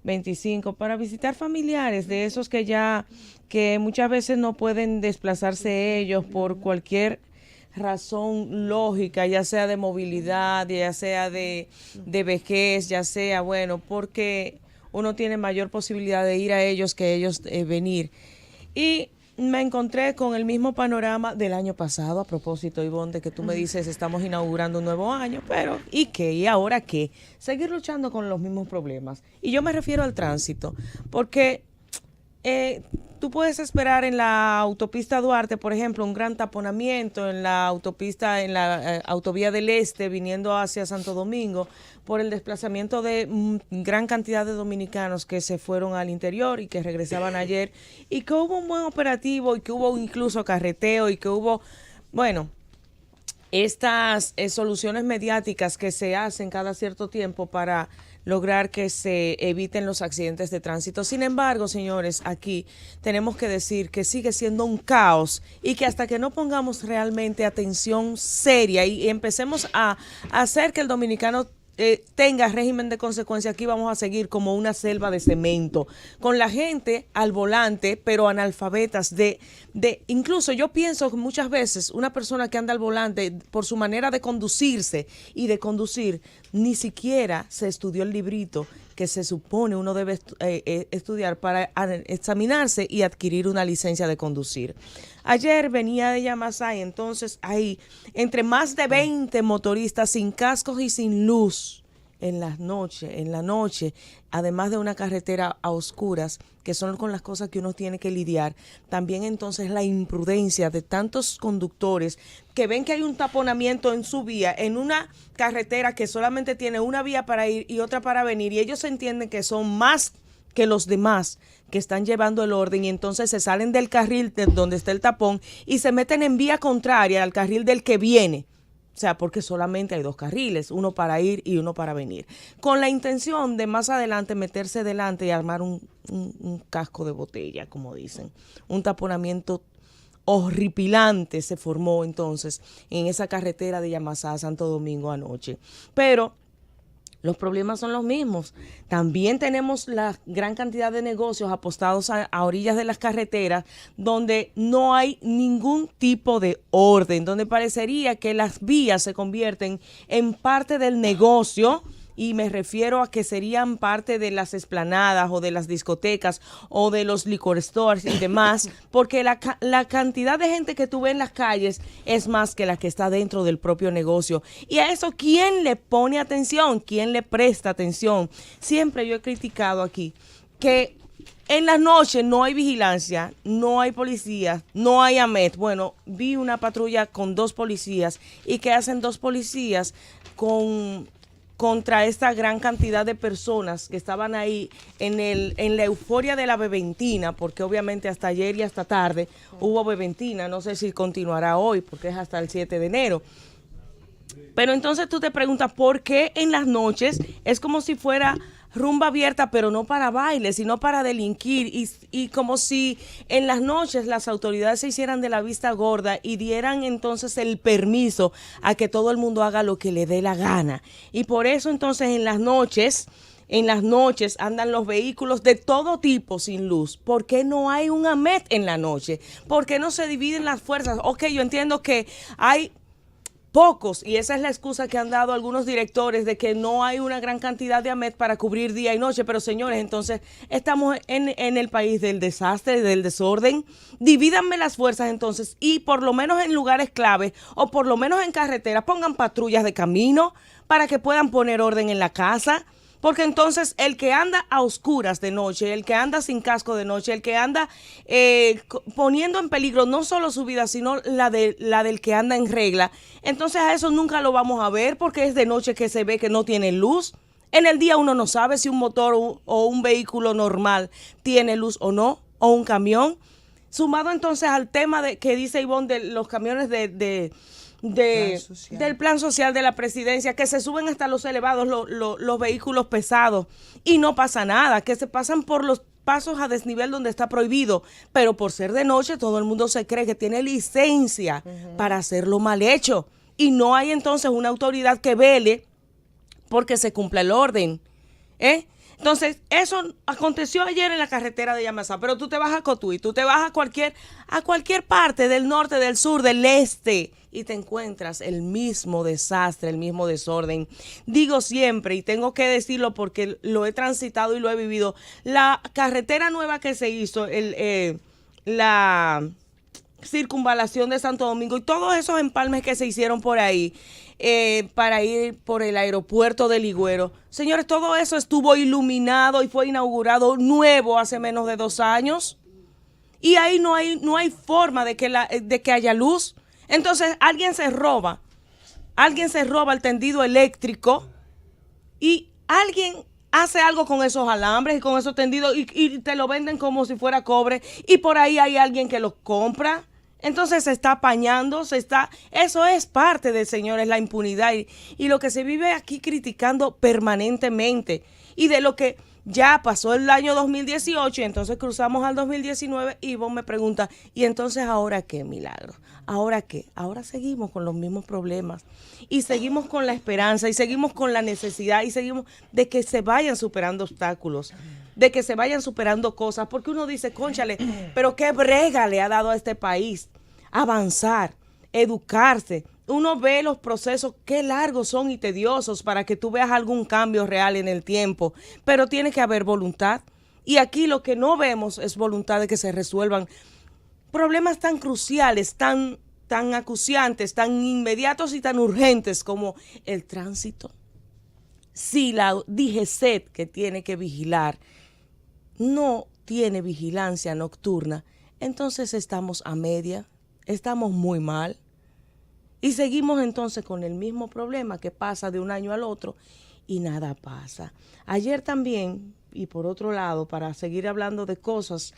Speaker 3: 25 para visitar familiares de esos que muchas veces no pueden desplazarse ellos por cualquier razón lógica, ya sea de movilidad, ya sea de vejez, ya sea, bueno, porque uno tiene mayor posibilidad de ir a ellos que ellos venir. Y me encontré con el mismo panorama del año pasado, a propósito, Ivonne, de que tú me dices, estamos inaugurando un nuevo año, pero ¿y qué? ¿Y ahora qué? Seguir luchando con los mismos problemas. Y yo me refiero al tránsito, porque tú puedes esperar en la autopista Duarte, por ejemplo, un gran taponamiento en la autovía del Este, viniendo hacia Santo Domingo, por el desplazamiento de gran cantidad de dominicanos que se fueron al interior y que regresaban ayer, y que hubo un buen operativo, y que hubo incluso carreteo, y que hubo, bueno, estas soluciones mediáticas que se hacen cada cierto tiempo para lograr que se eviten los accidentes de tránsito. Sin embargo, señores, aquí tenemos que decir que sigue siendo un caos y que hasta que no pongamos realmente atención seria y empecemos a hacer que el dominicano tenga régimen de consecuencia, aquí vamos a seguir como una selva de cemento, con la gente al volante, pero analfabetas incluso yo pienso que muchas veces una persona que anda al volante, por su manera de conducirse y de conducir, ni siquiera se estudió el librito que se supone uno debe estudiar para examinarse y adquirir una licencia de conducir. Ayer venía de Yamasá y entonces ahí, entre más de 20 motoristas sin cascos y sin luz en la noche, además de una carretera a oscuras, que son con las cosas que uno tiene que lidiar, también entonces la imprudencia de tantos conductores que ven que hay un taponamiento en su vía, en una carretera que solamente tiene una vía para ir y otra para venir, y ellos entienden que son más que los demás que están llevando el orden, y entonces se salen del carril donde está el tapón y se meten en vía contraria al carril del que viene. O sea, porque solamente hay 2 carriles, uno para ir y uno para venir. Con la intención de más adelante meterse delante y armar un casco de botella, como dicen. Un taponamiento horripilante se formó entonces en esa carretera de Yamasá a Santo Domingo anoche. Pero los problemas son los mismos. También tenemos la gran cantidad de negocios apostados a orillas de las carreteras donde no hay ningún tipo de orden, donde parecería que las vías se convierten en parte del negocio. Y me refiero a que serían parte de las esplanadas o de las discotecas o de los liquor stores y demás, porque la cantidad de gente que tú ves en las calles es más que la que está dentro del propio negocio. Y a eso, ¿quién le pone atención? ¿Quién le presta atención? Siempre yo he criticado aquí que en las noches no hay vigilancia, no hay policía, no hay AMET. Bueno, vi una patrulla con 2 policías. ¿Y qué hacen 2 policías contra esta gran cantidad de personas que estaban ahí en la euforia de la beventina? Porque obviamente hasta ayer y hasta tarde hubo beventina, no sé si continuará hoy porque es hasta el 7 de enero. Pero entonces tú te preguntas, ¿por qué en las noches es como si fuera rumba abierta, pero no para baile, sino para delinquir? Y como si en las noches las autoridades se hicieran de la vista gorda y dieran entonces el permiso a que todo el mundo haga lo que le dé la gana. Y por eso entonces en las noches andan los vehículos de todo tipo sin luz. ¿Por qué no hay un AMET en la noche? ¿Por qué no se dividen las fuerzas? Ok, yo entiendo que hay pocos, y esa es la excusa que han dado algunos directores de que no hay una gran cantidad de AMET para cubrir día y noche, pero señores, entonces estamos en el país del desastre, del desorden. Divídanme las fuerzas entonces y por lo menos en lugares clave o por lo menos en carreteras pongan patrullas de camino para que puedan poner orden en la casa. Porque entonces el que anda a oscuras de noche, el que anda sin casco de noche, el que anda poniendo en peligro no solo su vida, sino la del que anda en regla, entonces a eso nunca lo vamos a ver porque es de noche que se ve que no tiene luz. En el día uno no sabe si un motor o un vehículo normal tiene luz o no, o un camión. Sumado entonces al tema que dice Ivonne de los camiones del plan social de la presidencia, que se suben hasta los elevados los vehículos pesados y no pasa nada, que se pasan por los pasos a desnivel donde está prohibido, pero por ser de noche todo el mundo se cree que tiene licencia para hacerlo mal hecho y no hay entonces una autoridad que vele porque se cumpla el orden, Entonces, eso aconteció ayer en la carretera de Yamasá, pero tú te vas a Cotuí, tú te vas a cualquier parte del norte, del sur, del este, y te encuentras el mismo desastre, el mismo desorden. Digo siempre, y tengo que decirlo porque lo he transitado y lo he vivido, la carretera nueva que se hizo, la circunvalación de Santo Domingo y todos esos empalmes que se hicieron por ahí, para ir por el aeropuerto de Ligüero. Señores, todo eso estuvo iluminado y fue inaugurado nuevo hace menos de 2 años. Y ahí no hay forma de que haya luz. Entonces alguien se roba el tendido eléctrico y alguien hace algo con esos alambres y con esos tendidos y te lo venden como si fuera cobre y por ahí hay alguien que los compra. Entonces se está apañando, eso es parte de, señores, la impunidad y lo que se vive aquí criticando permanentemente y de lo que ya pasó el año 2018 y entonces cruzamos al 2019 y vos me preguntas, ¿y entonces ahora qué, Milagro? ¿Ahora qué? Ahora seguimos con los mismos problemas y seguimos con la esperanza y seguimos con la necesidad y seguimos de que se vayan superando obstáculos, de que se vayan superando cosas, porque uno dice, cónchale, pero qué brega le ha dado a este país avanzar, educarse. Uno ve los procesos, qué largos son y tediosos para que tú veas algún cambio real en el tiempo, pero tiene que haber voluntad. Y aquí lo que no vemos es voluntad de que se resuelvan problemas tan cruciales, tan acuciantes, tan inmediatos y tan urgentes como el tránsito. Si la DGCET, que tiene que vigilar, no tiene vigilancia nocturna, entonces estamos a media, estamos muy mal. Y seguimos entonces con el mismo problema que pasa de un año al otro y nada pasa. Ayer también, y por otro lado, para seguir hablando de cosas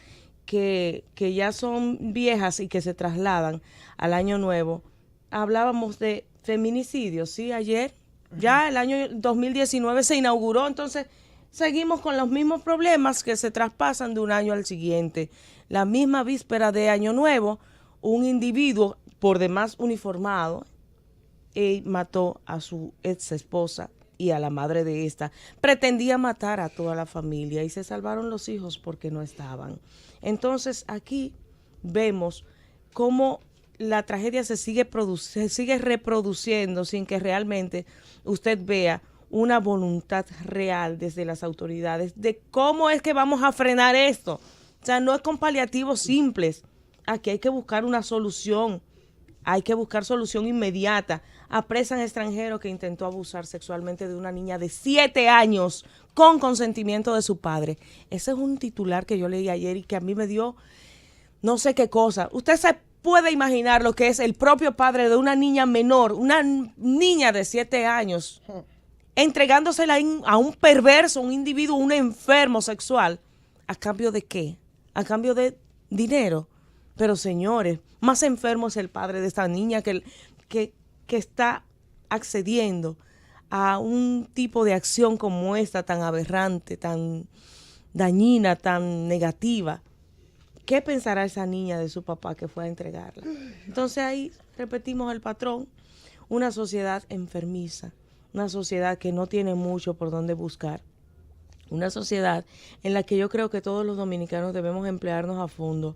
Speaker 3: que ya son viejas y que se trasladan al año nuevo, hablábamos de Feminicidios, sí, ayer. Ya el año 2019 se inauguró, entonces seguimos con los mismos problemas que se traspasan de un año al siguiente. La misma víspera de Año Nuevo, un individuo por demás uniformado mató a su ex esposa y a la madre de esta. Pretendía matar a toda la familia y se salvaron los hijos porque no estaban. Entonces aquí vemos cómo la tragedia se sigue reproduciendo sin que realmente usted vea una voluntad real desde las autoridades de cómo es que vamos a frenar esto. O sea, no es con paliativos simples. Aquí hay que buscar una solución. Hay que buscar solución inmediata. Apresan extranjero que intentó abusar sexualmente de una niña de 7 años con consentimiento de su padre. Ese es un titular que yo leí ayer y que a mí me dio no sé qué cosa. Usted se puede imaginar lo que es el propio padre de una niña menor, una niña de 7 años, entregándosela a un perverso, un individuo, un enfermo sexual. ¿A cambio de qué? A cambio de dinero. Pero señores, más enfermo es el padre de esta niña que está accediendo a un tipo de acción como esta, tan aberrante, tan dañina, tan negativa. ¿Qué pensará esa niña de su papá que fue a entregarla? Entonces ahí repetimos el patrón, una sociedad enfermiza, una sociedad que no tiene mucho por dónde buscar, una sociedad en la que yo creo que todos los dominicanos debemos emplearnos a fondo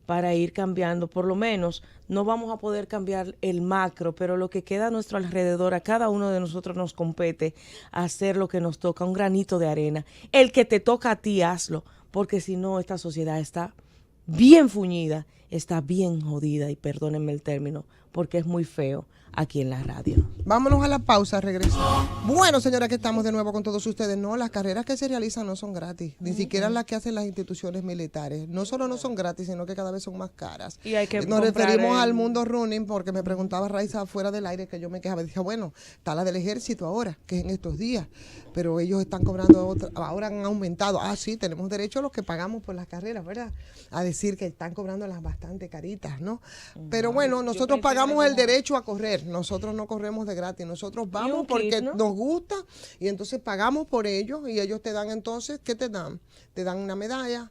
Speaker 3: para ir cambiando. Por lo menos no vamos a poder cambiar el macro, pero lo que queda a nuestro alrededor, a cada uno de nosotros nos compete hacer lo que nos toca, un granito de arena. El que te toca a ti, hazlo, porque si no, esta sociedad está bien fuñida, está bien jodida, y perdónenme el término, porque es muy feo aquí en la radio.
Speaker 2: Vámonos a la pausa, regresamos. Bueno, señora, que estamos de nuevo con todos ustedes. No, las carreras que se realizan no son gratis, ni siquiera las que hacen las instituciones militares. No solo no son gratis, sino que cada vez son más caras.
Speaker 3: Y hay que
Speaker 2: Nos referimos al mundo running, porque me preguntaba Raiza fuera del aire, que yo me quejaba. Dije, bueno, está la del ejército ahora, que es en estos días, pero ellos están cobrando, ahora han aumentado. Ah, sí, tenemos derecho a los que pagamos por las carreras, ¿verdad? A decir que están cobrando las bastante caritas, ¿no? Pero bueno, nosotros pagamos el derecho a correr. Nosotros no corremos de gratis, nosotros vamos porque nos gusta y entonces pagamos por ellos y ellos te dan entonces, ¿qué te dan? Te dan una medalla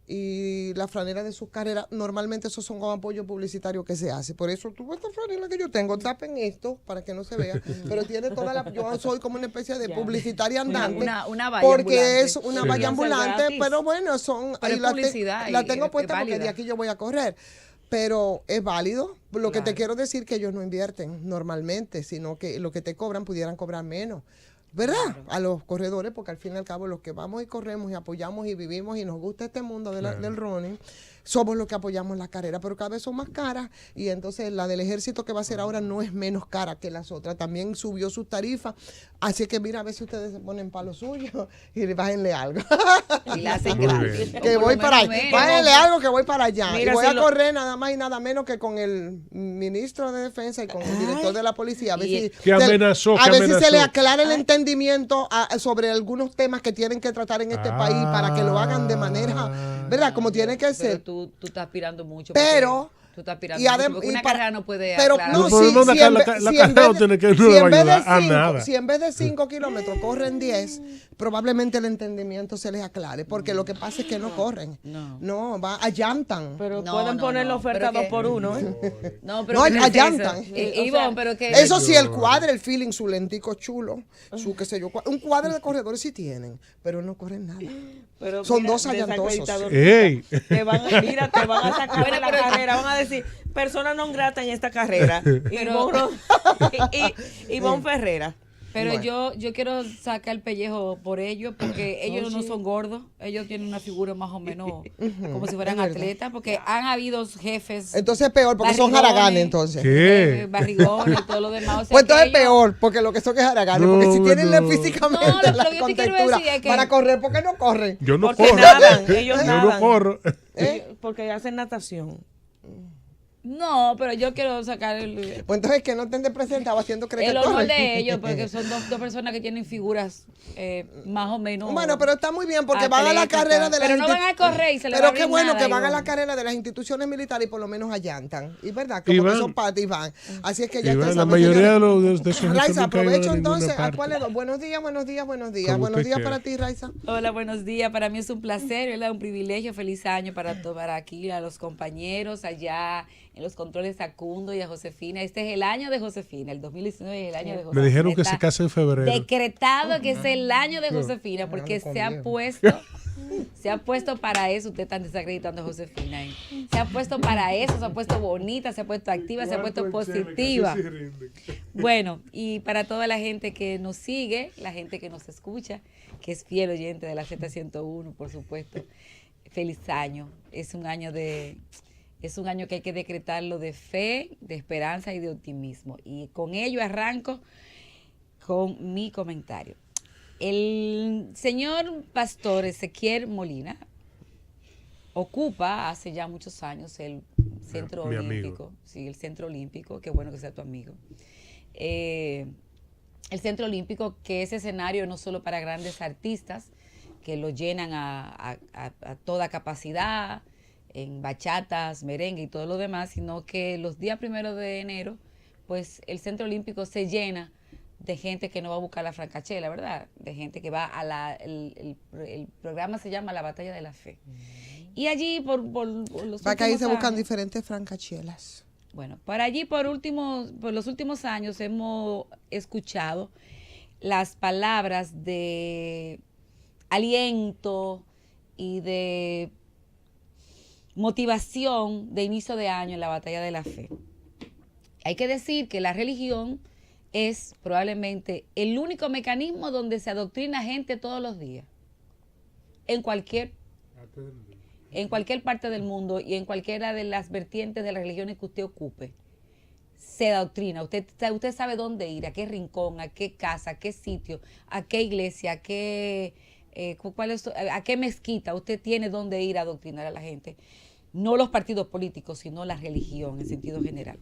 Speaker 2: y la franela de sus carreras. Normalmente esos son con apoyo publicitario que se hace. Por eso tú esta franela que yo tengo, tapen esto para que no se vea, pero tiene toda la, yo soy como una especie de publicitaria andante,
Speaker 17: una valla
Speaker 2: porque
Speaker 17: ambulante.
Speaker 2: es una valla ambulante, pero bueno, son
Speaker 17: pero
Speaker 2: ahí
Speaker 17: publicidad
Speaker 2: la tengo
Speaker 17: es
Speaker 2: puesta porque
Speaker 17: válida.
Speaker 2: de aquí yo voy a correr. Pero es válido. Lo que te quiero decir que ellos no invierten normalmente, sino que lo que te cobran pudieran cobrar menos, ¿verdad? Claro. A los corredores, porque al fin y al cabo los que vamos y corremos y apoyamos y vivimos y nos gusta este mundo del running, somos los que apoyamos la carrera, pero cada vez son más caras y entonces la del ejército que va a ser ahora no es menos cara que las otras, también subió sus tarifas, así que mira, a ver si ustedes se ponen para lo suyo y bájenle algo.
Speaker 17: Y la hacen gratis.
Speaker 2: Que voy para allá, bájenle algo que voy para allá.
Speaker 3: Mira,
Speaker 2: y voy a correr nada más y nada menos que con el ministro de Defensa y con el director de la policía, a ver si
Speaker 16: que amenazó,
Speaker 2: si se le aclara el entendimiento sobre algunos temas que tienen que tratar en este país para que lo hagan de manera, ¿verdad? Como tiene que ser.
Speaker 17: Tú estás aspirando mucho.
Speaker 2: Pero
Speaker 17: tú estás aspirando mucho, una carrera no puede aclarar.
Speaker 2: No, si en vez de 5 kilómetros corren 10, probablemente el entendimiento se les aclare, porque lo que pasa es que no corren. No, allantan.
Speaker 3: Pero pueden poner la oferta 2 por 1, ¿eh?
Speaker 17: No, pero
Speaker 2: allantan.
Speaker 17: Pero que
Speaker 2: eso sí, el cuadro, el feeling, su lentico chulo, su qué sé yo, un cuadro de corredores sí tienen, pero no corren nada.
Speaker 3: Pero
Speaker 2: son dos allantosos.
Speaker 16: ¡Ey!
Speaker 3: Te van a sacar de la carrera, van a decir, persona non grata en esta carrera. Ivonne Ferrera.
Speaker 17: Pero bueno, yo quiero sacar el pellejo por ellos, porque ellos no son gordos, ellos tienen una figura más o menos como si fueran atletas, porque han habido jefes.
Speaker 2: Entonces es peor, porque son jaraganes, entonces.
Speaker 16: ¿Qué?
Speaker 17: Barrigones y todo lo demás. O sea,
Speaker 2: pues entonces es peor, porque lo que son es jaraganes, porque si tienen físicamente la
Speaker 17: lo que
Speaker 2: contextura
Speaker 17: es que
Speaker 2: para correr, ¿por qué no corren?
Speaker 16: Yo no
Speaker 3: porque
Speaker 16: corro.
Speaker 3: Nadan, ellos
Speaker 16: yo
Speaker 3: nadan.
Speaker 16: no corro.
Speaker 3: Porque hacen natación.
Speaker 17: No, pero yo quiero sacar el...
Speaker 2: Pues entonces que no estén de presentado haciendo
Speaker 17: el honor de ellos, porque son dos personas que tienen figuras más o menos...
Speaker 2: Bueno, pero está muy bien, porque van a la carrera de las...
Speaker 17: Pero no van a correr y se les va a
Speaker 2: Pero qué bueno que van a la
Speaker 17: igual.
Speaker 2: carrera de las instituciones militares y por lo menos allantan. Y verdad, como
Speaker 16: Iván.
Speaker 2: que son patas y van. Así es que ya
Speaker 16: Iván,
Speaker 2: ustedes
Speaker 16: la
Speaker 2: saben,
Speaker 16: mayoría
Speaker 2: señores.
Speaker 16: de los de esos jefes
Speaker 2: Raiza,
Speaker 16: nunca iban a
Speaker 2: aprovecho
Speaker 16: ninguna
Speaker 2: entonces. ¿A
Speaker 16: parte.
Speaker 2: cuál le doy? Buenos días, buenos días, buenos días.
Speaker 16: Como
Speaker 2: Buenos
Speaker 16: usted
Speaker 2: días
Speaker 16: quiera.
Speaker 2: para ti, Raiza.
Speaker 17: Hola, buenos días. Para mí es un placer, ¿verdad? Un privilegio. Feliz año para aquí, a los compañeros allá en los controles Facundo y a Josefina. Este es el año de Josefina. El 2019 es el año de Josefina.
Speaker 16: Me dijeron que
Speaker 17: Está
Speaker 16: se casa en febrero.
Speaker 17: decretado que es el año de
Speaker 16: No.
Speaker 17: Josefina, porque
Speaker 2: con
Speaker 17: se ha
Speaker 2: Dios.
Speaker 17: puesto para eso. Ustedes están desacreditando a Josefina ahí. Se ha puesto para eso, se ha puesto bonita, se ha puesto activa, se ha puesto positiva. Bueno, y para toda la gente que nos sigue, la gente que nos escucha, que es fiel oyente de la Z101, por supuesto, feliz año. Es un año que hay que decretarlo de fe, de esperanza y de optimismo. Y con ello arranco con mi comentario. El señor pastor Ezequiel Molina ocupa hace ya muchos años el Centro
Speaker 16: Mi
Speaker 17: Olímpico.
Speaker 16: amigo.
Speaker 17: Sí, el Centro Olímpico, qué bueno que sea tu amigo. El Centro Olímpico, que es escenario no solo para grandes artistas, que lo llenan a toda capacidad, en bachatas, merengue y todo lo demás, sino que los días 1 de enero, pues el Centro Olímpico se llena de gente que no va a buscar la francachela, ¿verdad? De gente que va a el programa se llama La Batalla de la Fe. Y allí por los
Speaker 2: Va que ahí
Speaker 17: últimos
Speaker 2: se buscan
Speaker 17: años,
Speaker 2: diferentes francachelas.
Speaker 17: bueno, por allí por los últimos años hemos escuchado las palabras de aliento y de motivación de inicio de año en la Batalla de la Fe. Hay que decir que la religión es probablemente el único mecanismo donde se adoctrina gente todos los días, en cualquier parte del mundo y en cualquiera de las vertientes de las religiones que usted ocupe. Se adoctrina, usted sabe dónde ir, a qué rincón, a qué casa, a qué sitio, a qué iglesia, a qué mezquita, usted tiene dónde ir a adoctrinar a la gente. No los partidos políticos, sino la religión en sentido general.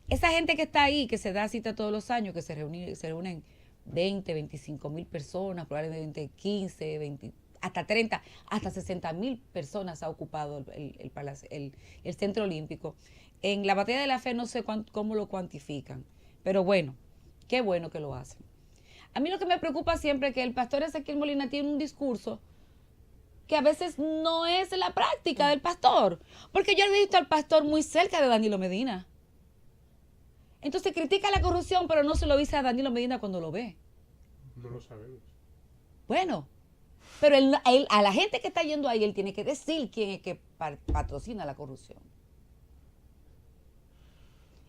Speaker 17: Esa gente que está ahí, que se da cita todos los años, que se reúnen 20, 25 mil personas, probablemente 15, 20, hasta 30, hasta 60 mil personas ha ocupado el Centro Olímpico. En la Batalla de la Fe no sé cómo lo cuantifican, pero bueno, qué bueno que lo hacen. A mí lo que me preocupa siempre es que el pastor Ezequiel Molina tiene un discurso que a veces no es la práctica del pastor, porque yo he visto al pastor muy cerca de Danilo Medina. Entonces critica la corrupción, pero no se lo dice a Danilo Medina cuando lo ve.
Speaker 16: No lo sabemos.
Speaker 17: Bueno, pero a la gente que está yendo ahí, él tiene que decir quién es que patrocina la corrupción.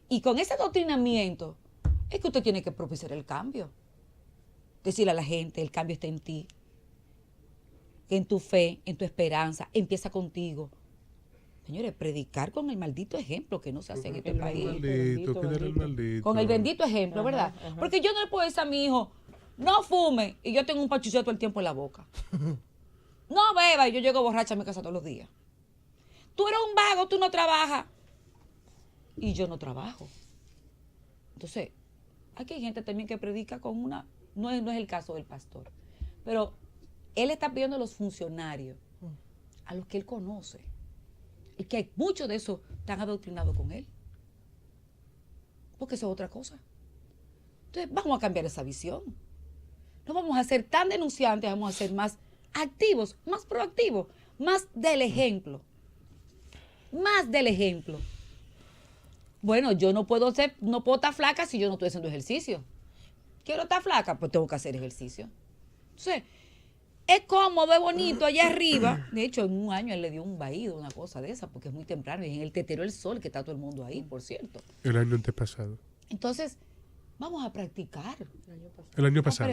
Speaker 17: Y con ese adoctrinamiento es que usted tiene que propiciar el cambio. Decirle a la gente, el cambio está en ti, en tu fe, en tu esperanza, empieza contigo. Señores, predicar con el maldito ejemplo que no se hace en este país. Con el bendito ejemplo, ¿verdad? Ajá. Porque yo no le puedo decir a mi hijo, no fume, y yo tengo un pachucheo todo el tiempo en la boca. No beba, y yo llego borracha a mi casa todos los días. Tú eres un vago, tú no trabajas. Y yo no trabajo. Entonces, aquí hay gente también que predica con una... No es el caso del pastor. Pero él está pidiendo a los funcionarios, a los que él conoce, y que hay muchos de esos están adoctrinados con él. Porque eso es otra cosa. Entonces, vamos a cambiar esa visión. No vamos a ser tan denunciantes, vamos a ser más activos, más proactivos, más del ejemplo. Más del ejemplo. Bueno, yo no puedo estar flaca si yo no estoy haciendo ejercicio. Quiero estar flaca, pues tengo que hacer ejercicio. Entonces, es cómodo, es bonito allá arriba. De hecho, en un año él le dio un vaído, una cosa de esa, porque es muy temprano. Y en el tetero del sol, que está todo el mundo ahí, por cierto.
Speaker 16: El año antepasado.
Speaker 17: Entonces, vamos a practicar.
Speaker 16: El año pasado.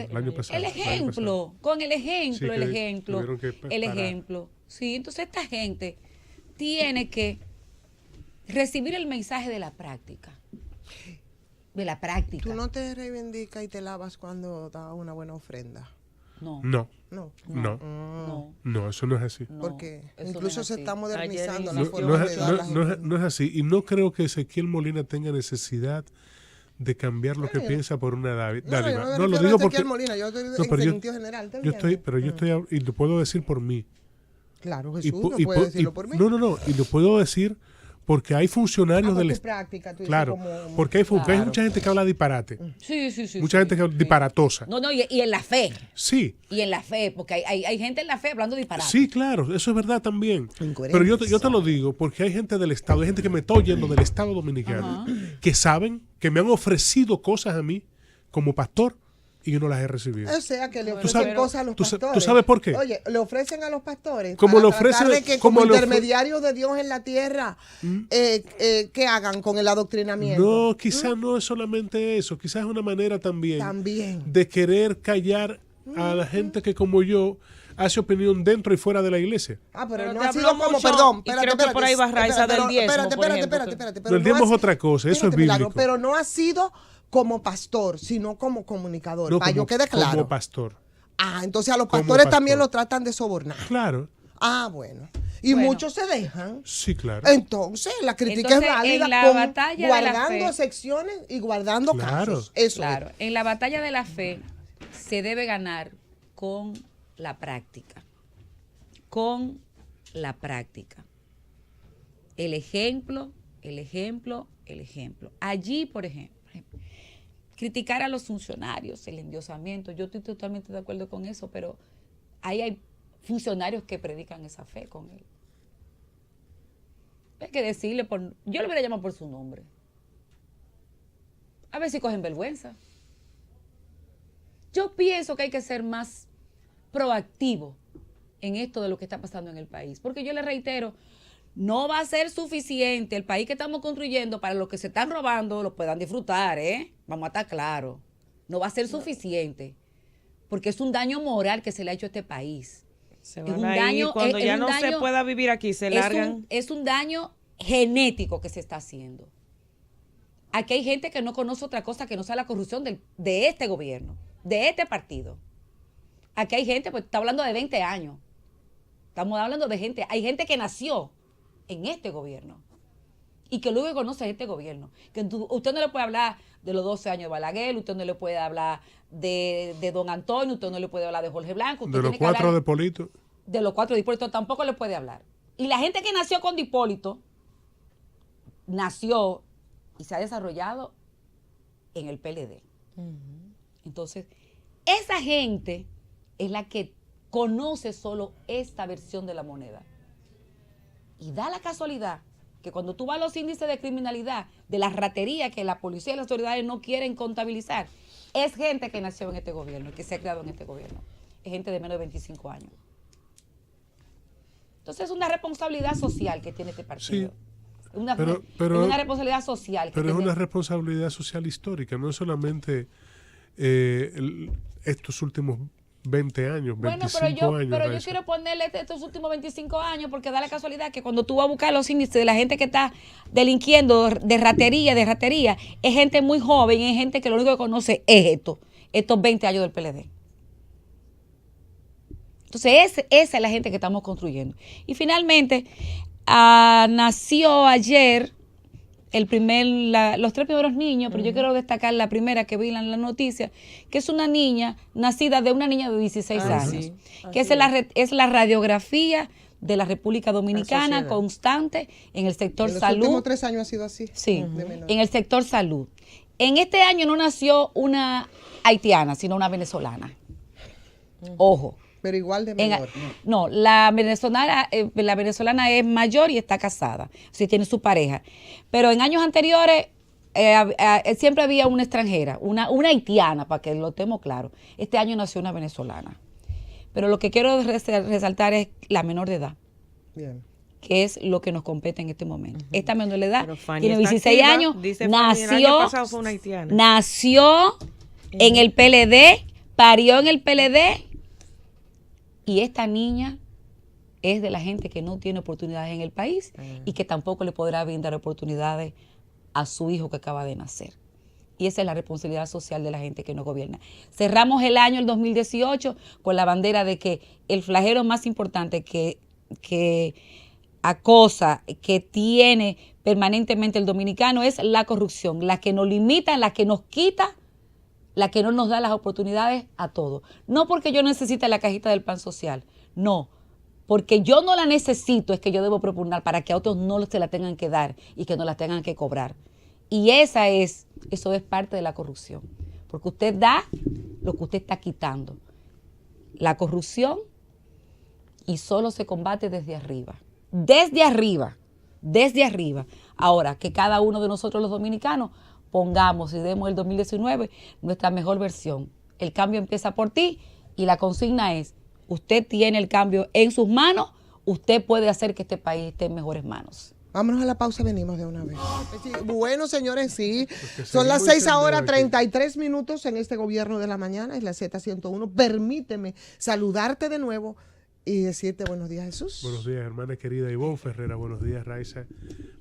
Speaker 17: El ejemplo, con el ejemplo,
Speaker 16: sí,
Speaker 17: el ejemplo, el
Speaker 16: parar.
Speaker 17: ejemplo. Sí, entonces esta gente tiene que recibir el mensaje de la práctica. De la práctica.
Speaker 2: Tú no te reivindicas y te lavas cuando das una buena ofrenda.
Speaker 16: No, eso no es así.
Speaker 2: Porque incluso se está modernizando la
Speaker 16: No,
Speaker 2: forma de dar las
Speaker 16: no es así. Y no creo que Ezequiel Molina tenga necesidad de cambiar lo que piensa por una dádiva.
Speaker 2: No,
Speaker 16: lo digo porque...
Speaker 2: Molina, yo estoy en sentido general.
Speaker 16: Y lo puedo decir por mí.
Speaker 2: Claro, Jesús, no puede decirlo por mí.
Speaker 16: No, y lo puedo decir porque hay funcionarios del
Speaker 2: práctica,
Speaker 16: claro, porque hay mucha gente que habla disparate.
Speaker 17: Sí.
Speaker 16: Mucha gente que habla disparatosa.
Speaker 17: No, y en la fe.
Speaker 16: Sí.
Speaker 17: Y en la fe, porque hay gente en la fe hablando disparate.
Speaker 16: Sí, claro, eso es verdad también. Pero yo te lo digo porque hay gente del Estado, hay gente que me está oyendo del Estado Dominicano, que saben, que me han ofrecido cosas a mí como pastor y yo no las he recibido.
Speaker 2: O sea, que le ofrecen cosas a los pastores.
Speaker 16: ¿Tú sabes por qué?
Speaker 2: Oye, le ofrecen a los pastores
Speaker 16: como
Speaker 2: para
Speaker 16: le ofrecen,
Speaker 2: tratar de que como intermediarios de Dios en la tierra, ¿qué hagan con el adoctrinamiento?
Speaker 16: No, quizás no es solamente eso, quizás es una manera también de querer callar a la gente que como yo hace opinión dentro y fuera de la iglesia.
Speaker 2: Pero no ha sido como, perdón,
Speaker 3: creo que por ahí va Raiza del diezmo,
Speaker 2: espérate.
Speaker 16: El diezmo es otra cosa, eso es bíblico.
Speaker 2: Pero no ha sido como pastor, sino como comunicador, para yo quede claro.
Speaker 16: Como pastor.
Speaker 2: Entonces a los pastores también lo tratan de sobornar.
Speaker 16: Claro.
Speaker 2: Bueno. Y muchos se dejan.
Speaker 16: Sí, claro.
Speaker 2: Entonces, la crítica es válida
Speaker 17: en la batalla
Speaker 2: guardando
Speaker 17: de la fe,
Speaker 2: secciones y guardando casos. Eso
Speaker 17: claro. En la batalla de la fe se debe ganar con la práctica. Con la práctica. El ejemplo. Allí, por ejemplo, criticar a los funcionarios, el endiosamiento, yo estoy totalmente de acuerdo con eso, pero ahí hay funcionarios que predican esa fe con él. Hay que decirle, yo le voy a llamar por su nombre. A ver si cogen vergüenza. Yo pienso que hay que ser más proactivo en esto de lo que está pasando en el país, porque yo le reitero, no va a ser suficiente el país que estamos construyendo para los que se están robando lo puedan disfrutar, Vamos a estar claros. No va a ser suficiente, porque es un daño moral que se le ha hecho a este país.
Speaker 3: Se van a ir cuando ya no se pueda vivir aquí, se largan.
Speaker 17: Es un daño genético que se está haciendo. Aquí hay gente que no conoce otra cosa que no sea la corrupción de este gobierno, de este partido. Aquí hay gente, pues está hablando de 20 años. Estamos hablando de gente, hay gente que nació en este gobierno y que luego conoce a este gobierno. Que usted no le puede hablar de los 12 años de Balaguer, usted no le puede hablar de don Antonio, usted no le puede hablar de Jorge Blanco.
Speaker 16: De los 4 de Hipólito.
Speaker 17: De los 4 de Hipólito tampoco le puede hablar. Y la gente que nació con Hipólito, nació y se ha desarrollado en el PLD. Entonces, esa gente es la que conoce solo esta versión de la moneda. Y da la casualidad que cuando tú vas a los índices de criminalidad, de la ratería que la policía y las autoridades no quieren contabilizar, es gente que nació en este gobierno, que se ha creado en este gobierno. Es gente de menos de 25 años. Entonces es una responsabilidad social que tiene este partido.
Speaker 16: Sí.
Speaker 17: Es una responsabilidad social.
Speaker 16: Pero es una responsabilidad social histórica, no es solamente estos últimos 20 años, 25 años.
Speaker 17: Pero yo quiero ponerle estos últimos 25 años porque da la casualidad que cuando tú vas a buscar los índices de la gente que está delinquiendo de ratería, es gente muy joven, es gente que lo único que conoce es estos 20 años del PLD. Entonces, esa es la gente que estamos construyendo. Y finalmente, nació ayer los 3 primeros niños, pero yo quiero destacar la primera que vi en la noticia, que es una niña nacida de una niña de 16 años, que es la radiografía de la República Dominicana constante en el sector salud. En los
Speaker 2: últimos 3 años ha sido así.
Speaker 17: Sí, en el sector salud. En este año no nació una haitiana, sino una venezolana. Ojo.
Speaker 2: Pero igual de menor.
Speaker 17: No, la venezolana es mayor y está casada, o sea, tiene su pareja. Pero en años anteriores siempre había una extranjera, una haitiana, para que lo estemos claro. Este año nació una venezolana. Pero lo que quiero resaltar es la menor de edad. Bien. Que es lo que nos compete en este momento. Esta menor de edad tiene 16 años, nació en el PLD, parió en el PLD. Y esta niña es de la gente que no tiene oportunidades en el país y que tampoco le podrá brindar oportunidades a su hijo que acaba de nacer. Y esa es la responsabilidad social de la gente que nos gobierna. Cerramos el año, el 2018, con la bandera de que el flagelo más importante que acosa, que tiene permanentemente el dominicano es la corrupción, la que nos limita, la que nos quita, la que no nos da las oportunidades a todos. No porque yo necesite la cajita del pan social, no. Porque yo no la necesito, es que yo debo propugnar para que a otros no se la tengan que dar y que no la tengan que cobrar. Y eso es parte de la corrupción. Porque usted da lo que usted está quitando. La corrupción, y solo se combate desde arriba. Desde arriba. Desde arriba. Ahora, que cada uno de nosotros los dominicanos pongamos y demos el 2019 nuestra mejor versión. El cambio empieza por ti y la consigna es, usted tiene el cambio en sus manos, usted puede hacer que este país esté en mejores manos.
Speaker 2: Vámonos a la pausa, venimos de una vez. Bueno, señores, sí. Son las 6:33 en este gobierno de la mañana, es la Z101. Permíteme saludarte de nuevo y decirte buenos días, Jesús.
Speaker 16: Buenos días, hermana querida Ivonne Ferrera. Buenos días, Raiza,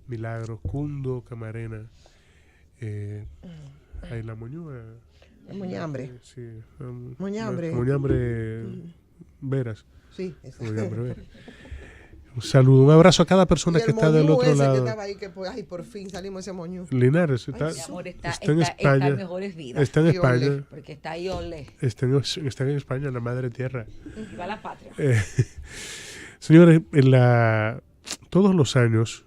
Speaker 16: Milagros, Cundo, Camarena. Ahí la Moñúa.
Speaker 2: Moñambre.
Speaker 16: Sí.
Speaker 2: Moñambre.
Speaker 16: Moñambre Veras.
Speaker 2: Sí.
Speaker 16: Moñambre Veras. Un saludo, un abrazo a cada persona que está del otro lado.
Speaker 2: Que estaba ahí, que ay, por fin salimos ese moño.
Speaker 16: Linares está, está en España.
Speaker 17: Está en mejores vidas.
Speaker 16: Está en España.
Speaker 17: Porque está ahí Ole.
Speaker 16: Está en España, la madre tierra.
Speaker 17: Va a la patria.
Speaker 16: Señores, todos los años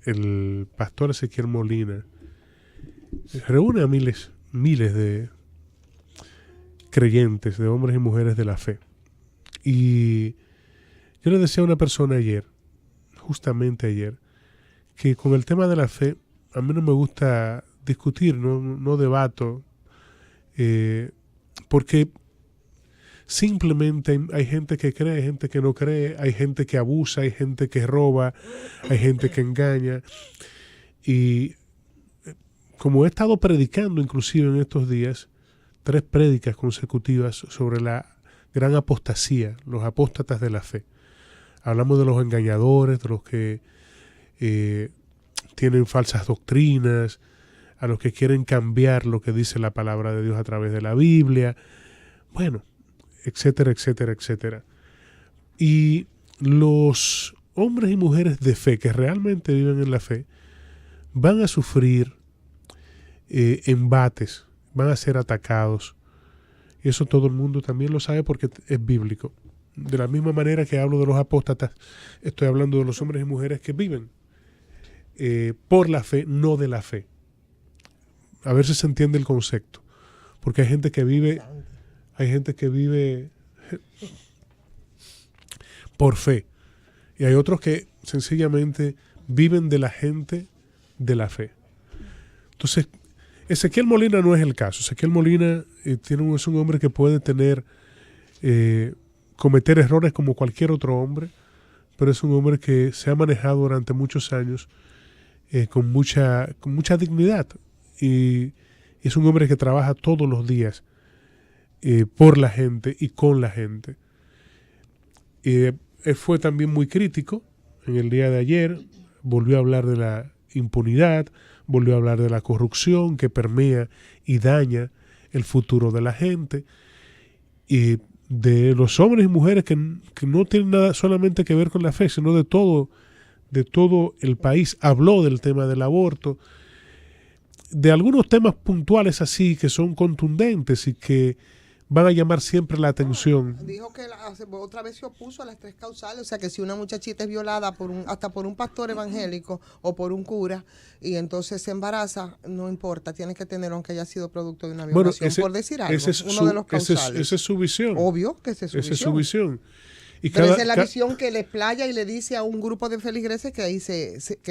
Speaker 16: el pastor Ezequiel Molina reúne a miles de creyentes, de hombres y mujeres de la fe. Y yo le decía a una persona ayer, justamente ayer, que con el tema de la fe a mí no me gusta discutir, no debato, porque simplemente hay gente que cree, hay gente que no cree, hay gente que abusa, hay gente que roba, hay gente que engaña. Y como he estado predicando inclusive en estos días, 3 prédicas consecutivas sobre la gran apostasía, los apóstatas de la fe. Hablamos de los engañadores, de los que tienen falsas doctrinas, a los que quieren cambiar lo que dice la palabra de Dios a través de la Biblia, bueno, etcétera, etcétera, etcétera. Y los hombres y mujeres de fe que realmente viven en la fe van a sufrir embates, van a ser atacados. Y eso todo el mundo también lo sabe porque es bíblico. De la misma manera que hablo de los apóstatas, estoy hablando de los hombres y mujeres que viven por la fe, no de la fe. A ver si se entiende el concepto. Porque hay gente que vive por fe. Y hay otros que sencillamente viven de la gente de la fe. Entonces, Ezequiel Molina no es el caso. Ezequiel Molina es un hombre que puede cometer errores como cualquier otro hombre, pero es un hombre que se ha manejado durante muchos años con mucha dignidad y es un hombre que trabaja todos los días por la gente y con la gente. Él fue también muy crítico en el día de ayer, volvió a hablar de la impunidad, volvió a hablar de la corrupción que permea y daña el futuro de la gente y de los hombres y mujeres que no tienen nada solamente que ver con la fe, sino de todo el país. Habló del tema del aborto, de algunos temas puntuales así que son contundentes y que van a llamar siempre la atención.
Speaker 2: Dijo que otra vez se opuso a las 3 causales, o sea que si una muchachita es violada hasta por un pastor evangélico o por un cura y entonces se embaraza, no importa, tiene que tener aunque haya sido producto de una violación, por decir algo, uno de los causales.
Speaker 16: Esa es su visión.
Speaker 2: Obvio que esa es su visión.
Speaker 16: Y
Speaker 2: pero esa es la visión que le playa y le dice a un grupo de feligreses que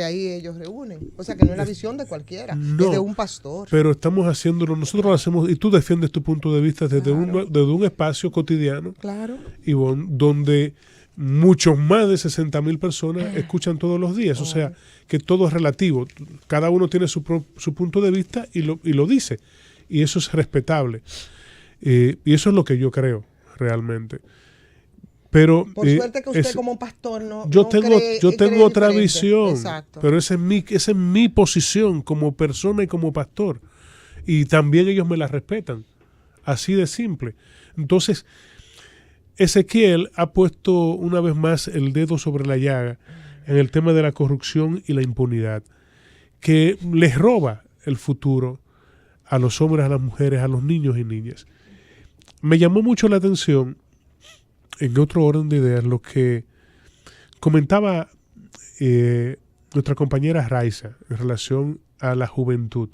Speaker 2: ahí ellos reúnen. O sea que no es la visión de cualquiera, es de un pastor.
Speaker 16: Pero estamos haciéndolo, nosotros lo hacemos, y tú defiendes tu punto de vista desde un espacio cotidiano,
Speaker 2: claro,
Speaker 16: y donde muchos más de 60,000 personas escuchan todos los días. O sea que todo es relativo. Cada uno tiene su punto de vista y lo dice. Y eso es respetable. Y eso es lo que yo creo realmente. Pero,
Speaker 2: por suerte que usted como pastor
Speaker 16: yo tengo otra visión. Exacto. Pero esa es mi posición como persona y como pastor. y también ellos me la respetan. Así de simple. Entonces, Ezequiel ha puesto una vez más el dedo sobre la llaga en el tema de la corrupción y la impunidad, que les roba el futuro a los hombres, a las mujeres, a los niños y niñas. Me llamó mucho la atención, en otro orden de ideas, lo que comentaba nuestra compañera Raiza en relación a la juventud.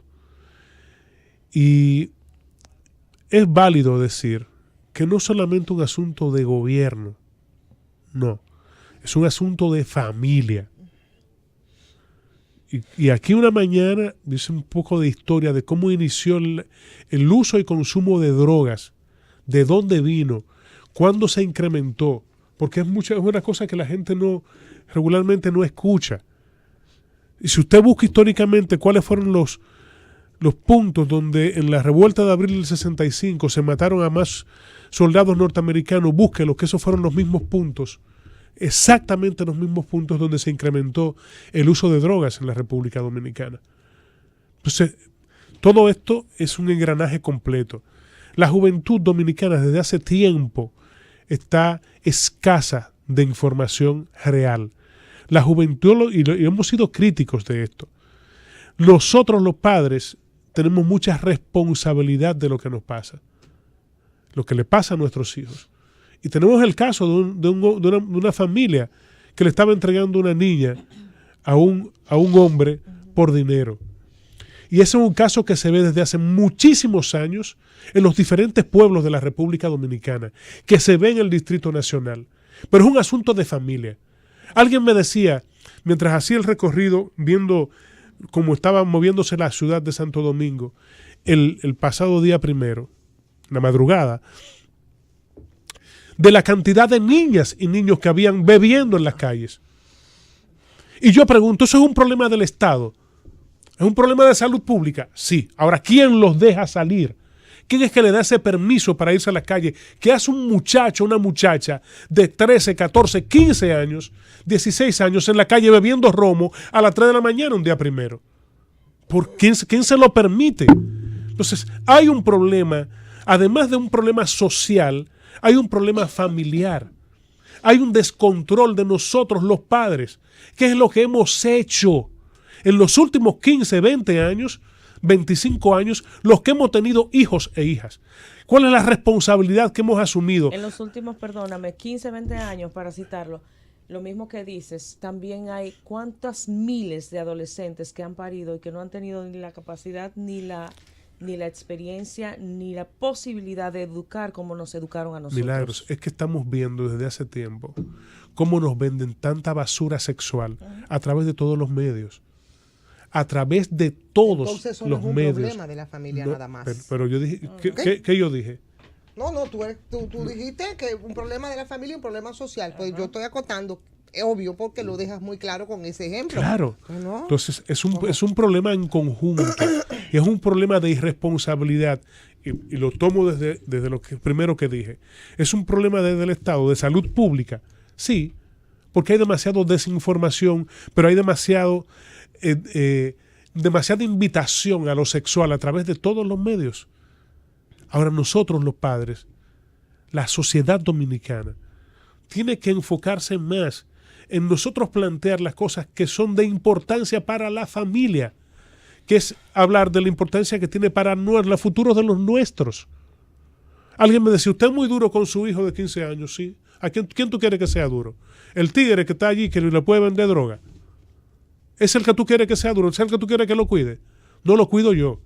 Speaker 16: Y es válido decir que no es solamente un asunto de gobierno, no, es un asunto de familia. Y aquí una mañana dice un poco de historia de cómo inició el uso y consumo de drogas, de dónde vino, cuándo se incrementó, porque es una cosa que la gente regularmente no escucha. Y si usted busca históricamente cuáles fueron los puntos donde en la revuelta de abril del 65 se mataron a más soldados norteamericanos, búsquelo, que esos fueron los mismos puntos, exactamente los mismos puntos donde se incrementó el uso de drogas en la República Dominicana. Entonces, todo esto es un engranaje completo. La juventud dominicana desde hace tiempo está escasa de información real. La juventud, y hemos sido críticos de esto, nosotros los padres tenemos mucha responsabilidad de lo que nos pasa, lo que le pasa a nuestros hijos. Y tenemos el caso de una familia que le estaba entregando una niña a un hombre por dinero. Y ese es un caso que se ve desde hace muchísimos años en los diferentes pueblos de la República Dominicana, que se ve en el Distrito Nacional. Pero es un asunto de familia. Alguien me decía, mientras hacía el recorrido, viendo cómo estaba moviéndose la ciudad de Santo Domingo, el pasado día 1, la madrugada, de la cantidad de niñas y niños que habían bebiendo en las calles. Y yo pregunto, ¿eso es un problema del Estado? ¿Es un problema de salud pública? Sí. Ahora, ¿quién los deja salir? ¿Quién es que le da ese permiso para irse a la calle? ¿Qué hace un muchacho, una muchacha de 13, 14, 15 años, 16 años en la calle bebiendo romo a las 3 de la mañana un día 1? ¿Por quién se lo permite? Entonces, hay un problema, además de un problema social, hay un problema familiar. Hay un descontrol de nosotros los padres. ¿Qué es lo que hemos hecho en los últimos 15, 20 años, 25 años, los que hemos tenido hijos e hijas? ¿Cuál es la responsabilidad que hemos asumido?
Speaker 3: En los últimos, 15, 20 años, para citarlo, lo mismo que dices, también hay cuántas miles de adolescentes que han parido y que no han tenido ni la capacidad, ni la experiencia, ni la posibilidad de educar como nos educaron a nosotros.
Speaker 16: Milagros, es que estamos viendo desde hace tiempo cómo nos venden tanta basura sexual a través de todos los medios. A través de todos
Speaker 2: Entonces, eso
Speaker 16: los
Speaker 2: no es un
Speaker 16: medios.
Speaker 2: problema de la familia nada más.
Speaker 16: Pero yo dije, ¿qué yo dije?
Speaker 2: No, tú dijiste que un problema de la familia y un problema social. Pues yo estoy acotando, es obvio, porque lo dejas muy claro con ese ejemplo.
Speaker 16: Claro.
Speaker 2: ¿No?
Speaker 16: Entonces, es un problema en conjunto. Y es un problema de irresponsabilidad. Y lo tomo desde lo primero que dije. Es un problema desde el Estado, de salud pública. Sí, porque hay demasiada desinformación, pero hay demasiada invitación a lo sexual a través de todos los medios. Ahora nosotros los padres, la sociedad dominicana, tiene que enfocarse más en nosotros plantear las cosas que son de importancia para la familia, que es hablar de la importancia que tiene para el futuro de los nuestros. Alguien me decía, usted es muy duro con su hijo de 15 años, ¿sí? ¿A quién tú quieres que sea duro? ¿El tigre que está allí que le puede vender droga? ¿Es el que tú quieres que sea duro? ¿Es el que tú quieres que lo cuide? No lo cuido yo.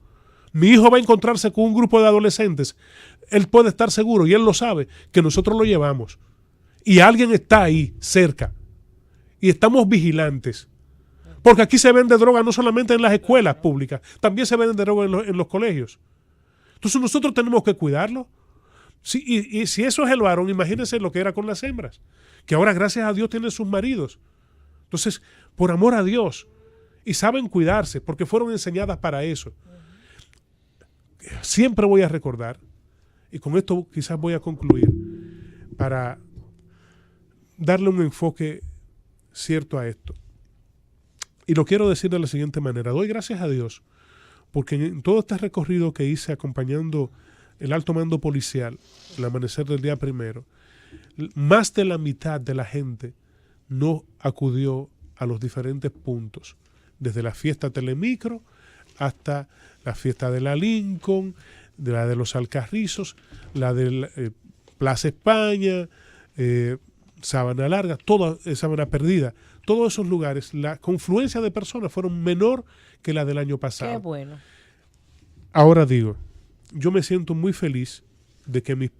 Speaker 16: Mi hijo va a encontrarse con un grupo de adolescentes. Él puede estar seguro, y él lo sabe, que nosotros lo llevamos. Y alguien está ahí, cerca. Y estamos vigilantes. Porque aquí se vende droga no solamente en las escuelas públicas, también se vende droga en los colegios. Entonces nosotros tenemos que cuidarlo. Sí, y si eso es el varón, imagínense lo que era con las hembras, que ahora gracias a Dios tienen sus maridos. Entonces, por amor a Dios, y saben cuidarse, porque fueron enseñadas para eso. Siempre voy a recordar, y con esto quizás voy a concluir, para darle un enfoque cierto a esto. Y lo quiero decir de la siguiente manera. Doy gracias a Dios porque en todo este recorrido que hice acompañando el alto mando policial, el amanecer del día primero, más de la mitad de la gente no acudió a los diferentes puntos, desde la fiesta Telemicro hasta la fiesta de la Lincoln, de la de los Alcarrizos, la de Plaza España, Sabana Larga, toda Sabana Perdida, todos esos lugares, la confluencia de personas fueron menor que la del año pasado.
Speaker 3: Qué bueno.
Speaker 16: Ahora digo, yo me siento muy feliz de que mis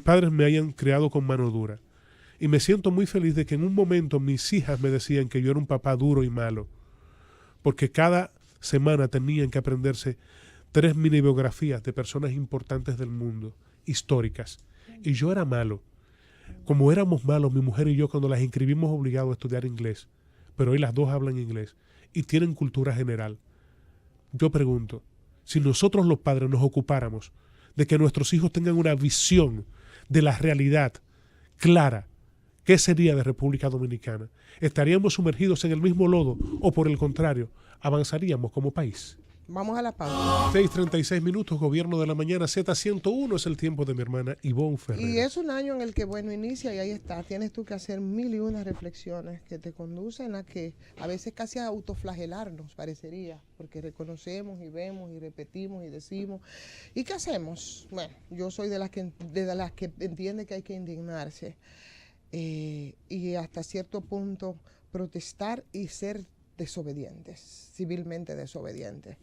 Speaker 16: padres me hayan criado con mano dura. Y me siento muy feliz de que en un momento mis hijas me decían que yo era un papá duro y malo. Porque cada semana tenían que aprenderse 3 mini biografías de personas importantes del mundo, históricas. Y yo era malo. Como éramos malos, mi mujer y yo, cuando las inscribimos obligados a estudiar inglés. Pero hoy las dos hablan inglés y tienen cultura general. Yo pregunto, si nosotros los padres nos ocupáramos de que nuestros hijos tengan una visión de la realidad clara, ¿qué sería de República Dominicana? ¿Estaríamos sumergidos en el mismo lodo o, por el contrario, avanzaríamos como país?
Speaker 2: Vamos a la pausa.
Speaker 16: 6:36 minutos, Gobierno de la Mañana, Z101 es el tiempo de mi hermana Ivonne Ferrer.
Speaker 2: Y es un año en el que, bueno, inicia y ahí está. Tienes tú que hacer 1001 reflexiones que te conducen a que a veces casi a autoflagelarnos, parecería, porque reconocemos y vemos y repetimos y decimos. ¿Y qué hacemos? Bueno, yo soy de las que entiende que hay que indignarse y hasta cierto punto protestar y ser desobedientes, civilmente desobedientes.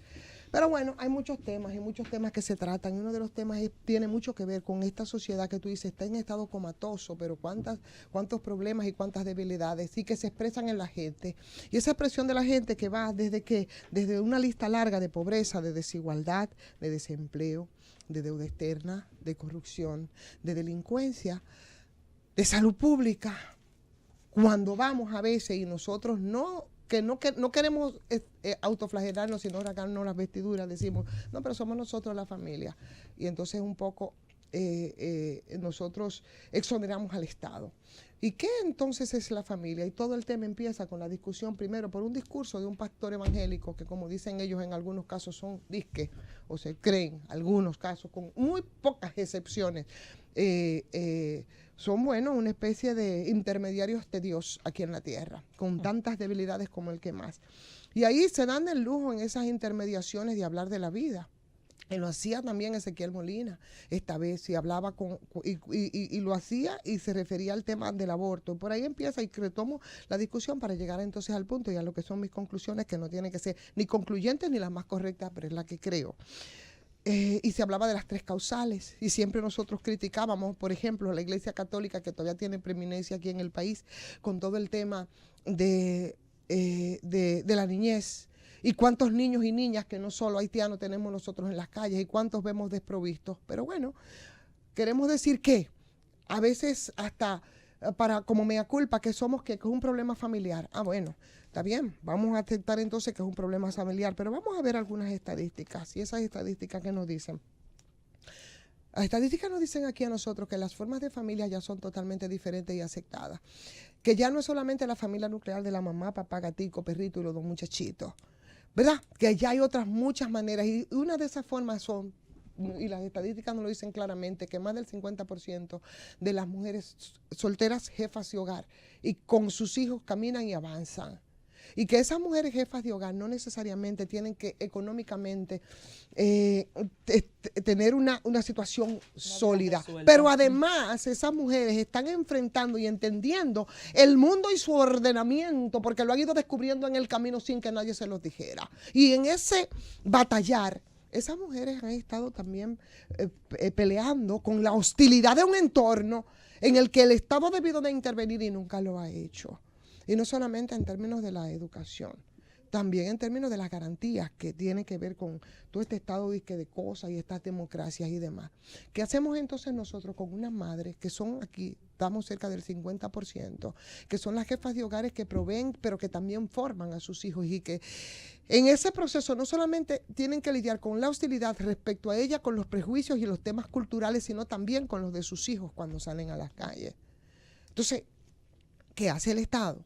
Speaker 2: Pero bueno, hay muchos temas que se tratan, y uno de los temas tiene mucho que ver con esta sociedad que tú dices está en estado comatoso, pero cuántos problemas y cuántas debilidades y que se expresan en la gente. Y esa expresión de la gente que va desde una lista larga de pobreza, de desigualdad, de desempleo, de deuda externa, de corrupción, de delincuencia, de salud pública. Cuando vamos a veces y nosotros no queremos autoflagelarnos, sino rasgarnos las vestiduras, decimos, no, pero somos nosotros la familia. Y entonces un poco nosotros exoneramos al Estado. ¿Y qué entonces es la familia? Y todo el tema empieza con la discusión, primero, por un discurso de un pastor evangélico, que como dicen ellos, en algunos casos son disques, o se creen, algunos casos, con muy pocas excepciones, son, bueno, una especie de intermediarios de Dios aquí en la tierra, con tantas debilidades como el que más. Y ahí se dan el lujo en esas intermediaciones de hablar de la vida. Y lo hacía también Ezequiel Molina, esta vez, y hablaba y lo hacía y se refería al tema del aborto. Por ahí empieza y retomo la discusión para llegar entonces al punto y a lo que son mis conclusiones, que no tienen que ser ni concluyentes ni las más correctas, pero es la que creo. Y se hablaba de las 3 causales y siempre nosotros criticábamos, por ejemplo, a la Iglesia Católica, que todavía tiene preeminencia aquí en el país, con todo el tema de la niñez y cuántos niños y niñas que no solo haitianos tenemos nosotros en las calles y cuántos vemos desprovistos. Pero bueno, queremos decir que a veces hasta como mea culpa que somos que es un problema familiar. Ah, bueno, está bien, vamos a aceptar entonces que es un problema familiar, pero vamos a ver algunas estadísticas. Y esas estadísticas que nos dicen. Las estadísticas nos dicen aquí a nosotros que las formas de familia ya son totalmente diferentes y aceptadas. Que ya no es solamente la familia nuclear de la mamá, papá, gatico, perrito y los 2 muchachitos. ¿Verdad? Que ya hay otras muchas maneras. Y una de esas formas son, y las estadísticas nos lo dicen claramente, que más del 50% de las mujeres solteras jefas de hogar y con sus hijos caminan y avanzan. Y que esas mujeres jefas de hogar no necesariamente tienen que económicamente tener una situación sólida. Pero además esas mujeres están enfrentando y entendiendo el mundo y su ordenamiento, porque lo han ido descubriendo en el camino sin que nadie se los dijera. Y en ese batallar, esas mujeres han estado también peleando con la hostilidad de un entorno en el que el Estado ha debido de intervenir y nunca lo ha hecho. Y no solamente en términos de la educación, también en términos de las garantías que tienen que ver con todo este estado de cosas y estas democracias y demás. ¿Qué hacemos entonces nosotros con unas madres que son aquí, estamos cerca del 50%, que son las jefas de hogares que proveen, pero que también forman a sus hijos y que en ese proceso no solamente tienen que lidiar con la hostilidad respecto a ella, con los prejuicios y los temas culturales, sino también con los de sus hijos cuando salen a las calles? Entonces, ¿qué hace el Estado?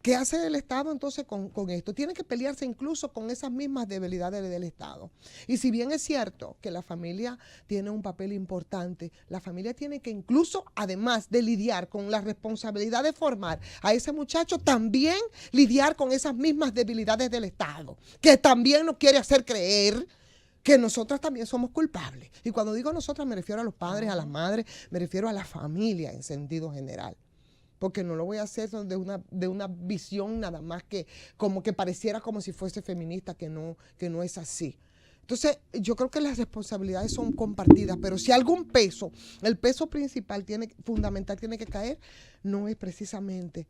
Speaker 2: ¿Qué hace el Estado entonces con esto? Tiene que pelearse incluso con esas mismas debilidades del Estado. Y si bien es cierto que la familia tiene un papel importante, la familia tiene que incluso, además de lidiar con la responsabilidad de formar a ese muchacho, también lidiar con esas mismas debilidades del Estado, que también nos quiere hacer creer que nosotras también somos culpables. Y cuando digo nosotras me refiero a los padres, a las madres, me refiero a la familia en sentido general. Porque no lo voy a hacer de una visión nada más que como que pareciera como si fuese feminista, que no es así. Entonces, yo creo que las responsabilidades son compartidas, pero si algún peso, el peso principal fundamental tiene que caer, no es precisamente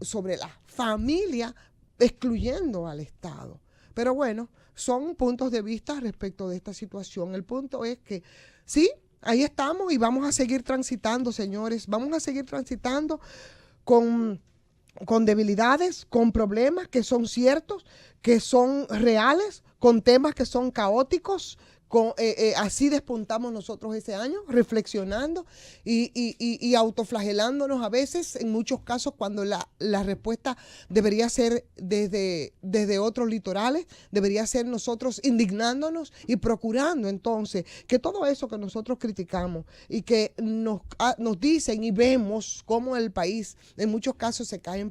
Speaker 2: sobre la familia, excluyendo al Estado. Pero bueno, son puntos de vista respecto de esta situación. El punto es que sí, ahí estamos y vamos a seguir transitando, señores. Vamos a seguir transitando con debilidades, con problemas que son ciertos, que son reales, con temas que son caóticos. Así despuntamos nosotros ese año, reflexionando y autoflagelándonos a veces, en muchos casos, cuando la respuesta debería ser desde otros litorales, debería ser nosotros indignándonos y procurando entonces que todo eso que nosotros criticamos y que nos dicen y vemos cómo el país en muchos casos se cae a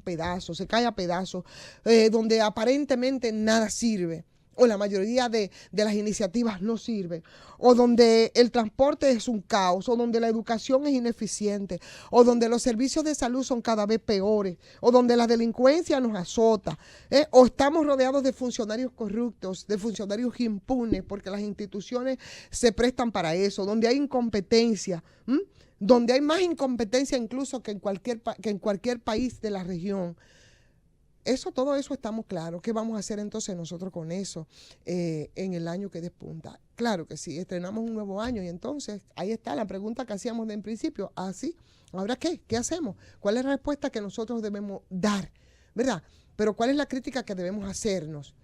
Speaker 2: pedazos, donde aparentemente nada sirve, o la mayoría de las iniciativas no sirven, o donde el transporte es un caos, o donde la educación es ineficiente, o donde los servicios de salud son cada vez peores, o donde la delincuencia nos azota, o estamos rodeados de funcionarios corruptos, de funcionarios impunes, porque las instituciones se prestan para eso, donde hay incompetencia, donde hay más incompetencia incluso que en cualquier país de la región. Todo eso estamos claros. ¿Qué vamos a hacer entonces nosotros con eso en el año que despunta? Claro que sí, estrenamos un nuevo año y entonces ahí está la pregunta que hacíamos de en principio. ¿Sí? ¿Ahora qué? ¿Qué hacemos? ¿Cuál es la respuesta que nosotros debemos dar? ¿Verdad? Pero ¿cuál es la crítica que debemos hacernos?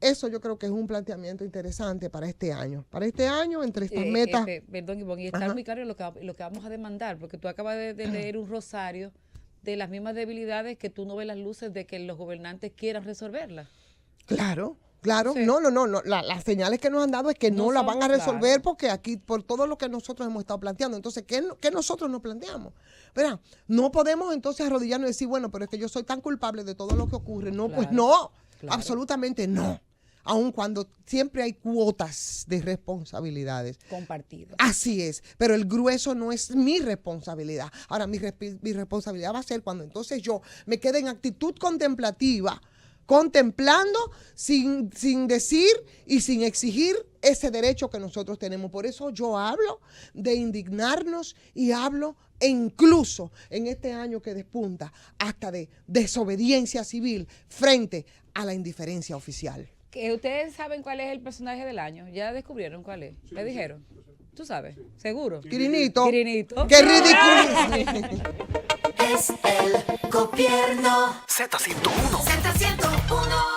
Speaker 2: Eso yo creo que es un planteamiento interesante para este año. Para este año, entre estas metas...
Speaker 17: Perdón, Ivonne, y está muy claro lo que vamos a demandar, porque tú acabas de leer un rosario de las mismas debilidades que tú no ves las luces de que los gobernantes quieran resolverlas.
Speaker 2: Claro. Sí. No. Las señales que nos han dado es que no las van a resolver, porque aquí, por todo lo que nosotros hemos estado planteando. Entonces, ¿qué nosotros nos planteamos? ¿Verdad? No podemos entonces arrodillarnos y decir, bueno, pero es que yo soy tan culpable de todo lo que ocurre. No, pues no, absolutamente no. Aun cuando siempre hay cuotas de responsabilidades
Speaker 17: compartidas.
Speaker 2: Así es, pero el grueso no es mi responsabilidad. Ahora, mi responsabilidad va a ser cuando entonces yo me quede en actitud contemplativa, contemplando sin decir y sin exigir ese derecho que nosotros tenemos. Por eso yo hablo de indignarnos y hablo incluso en este año que despunta hasta de desobediencia civil frente a la indiferencia oficial.
Speaker 17: ¿Que ustedes saben cuál es el personaje del año? ¿Ya descubrieron cuál es? ¿Le dijeron? ¿Tú sabes? ¿Seguro?
Speaker 2: Quirinito.
Speaker 17: ¡Qué
Speaker 2: ridículo!
Speaker 1: Es el gobierno.
Speaker 18: Z101.
Speaker 1: Z101.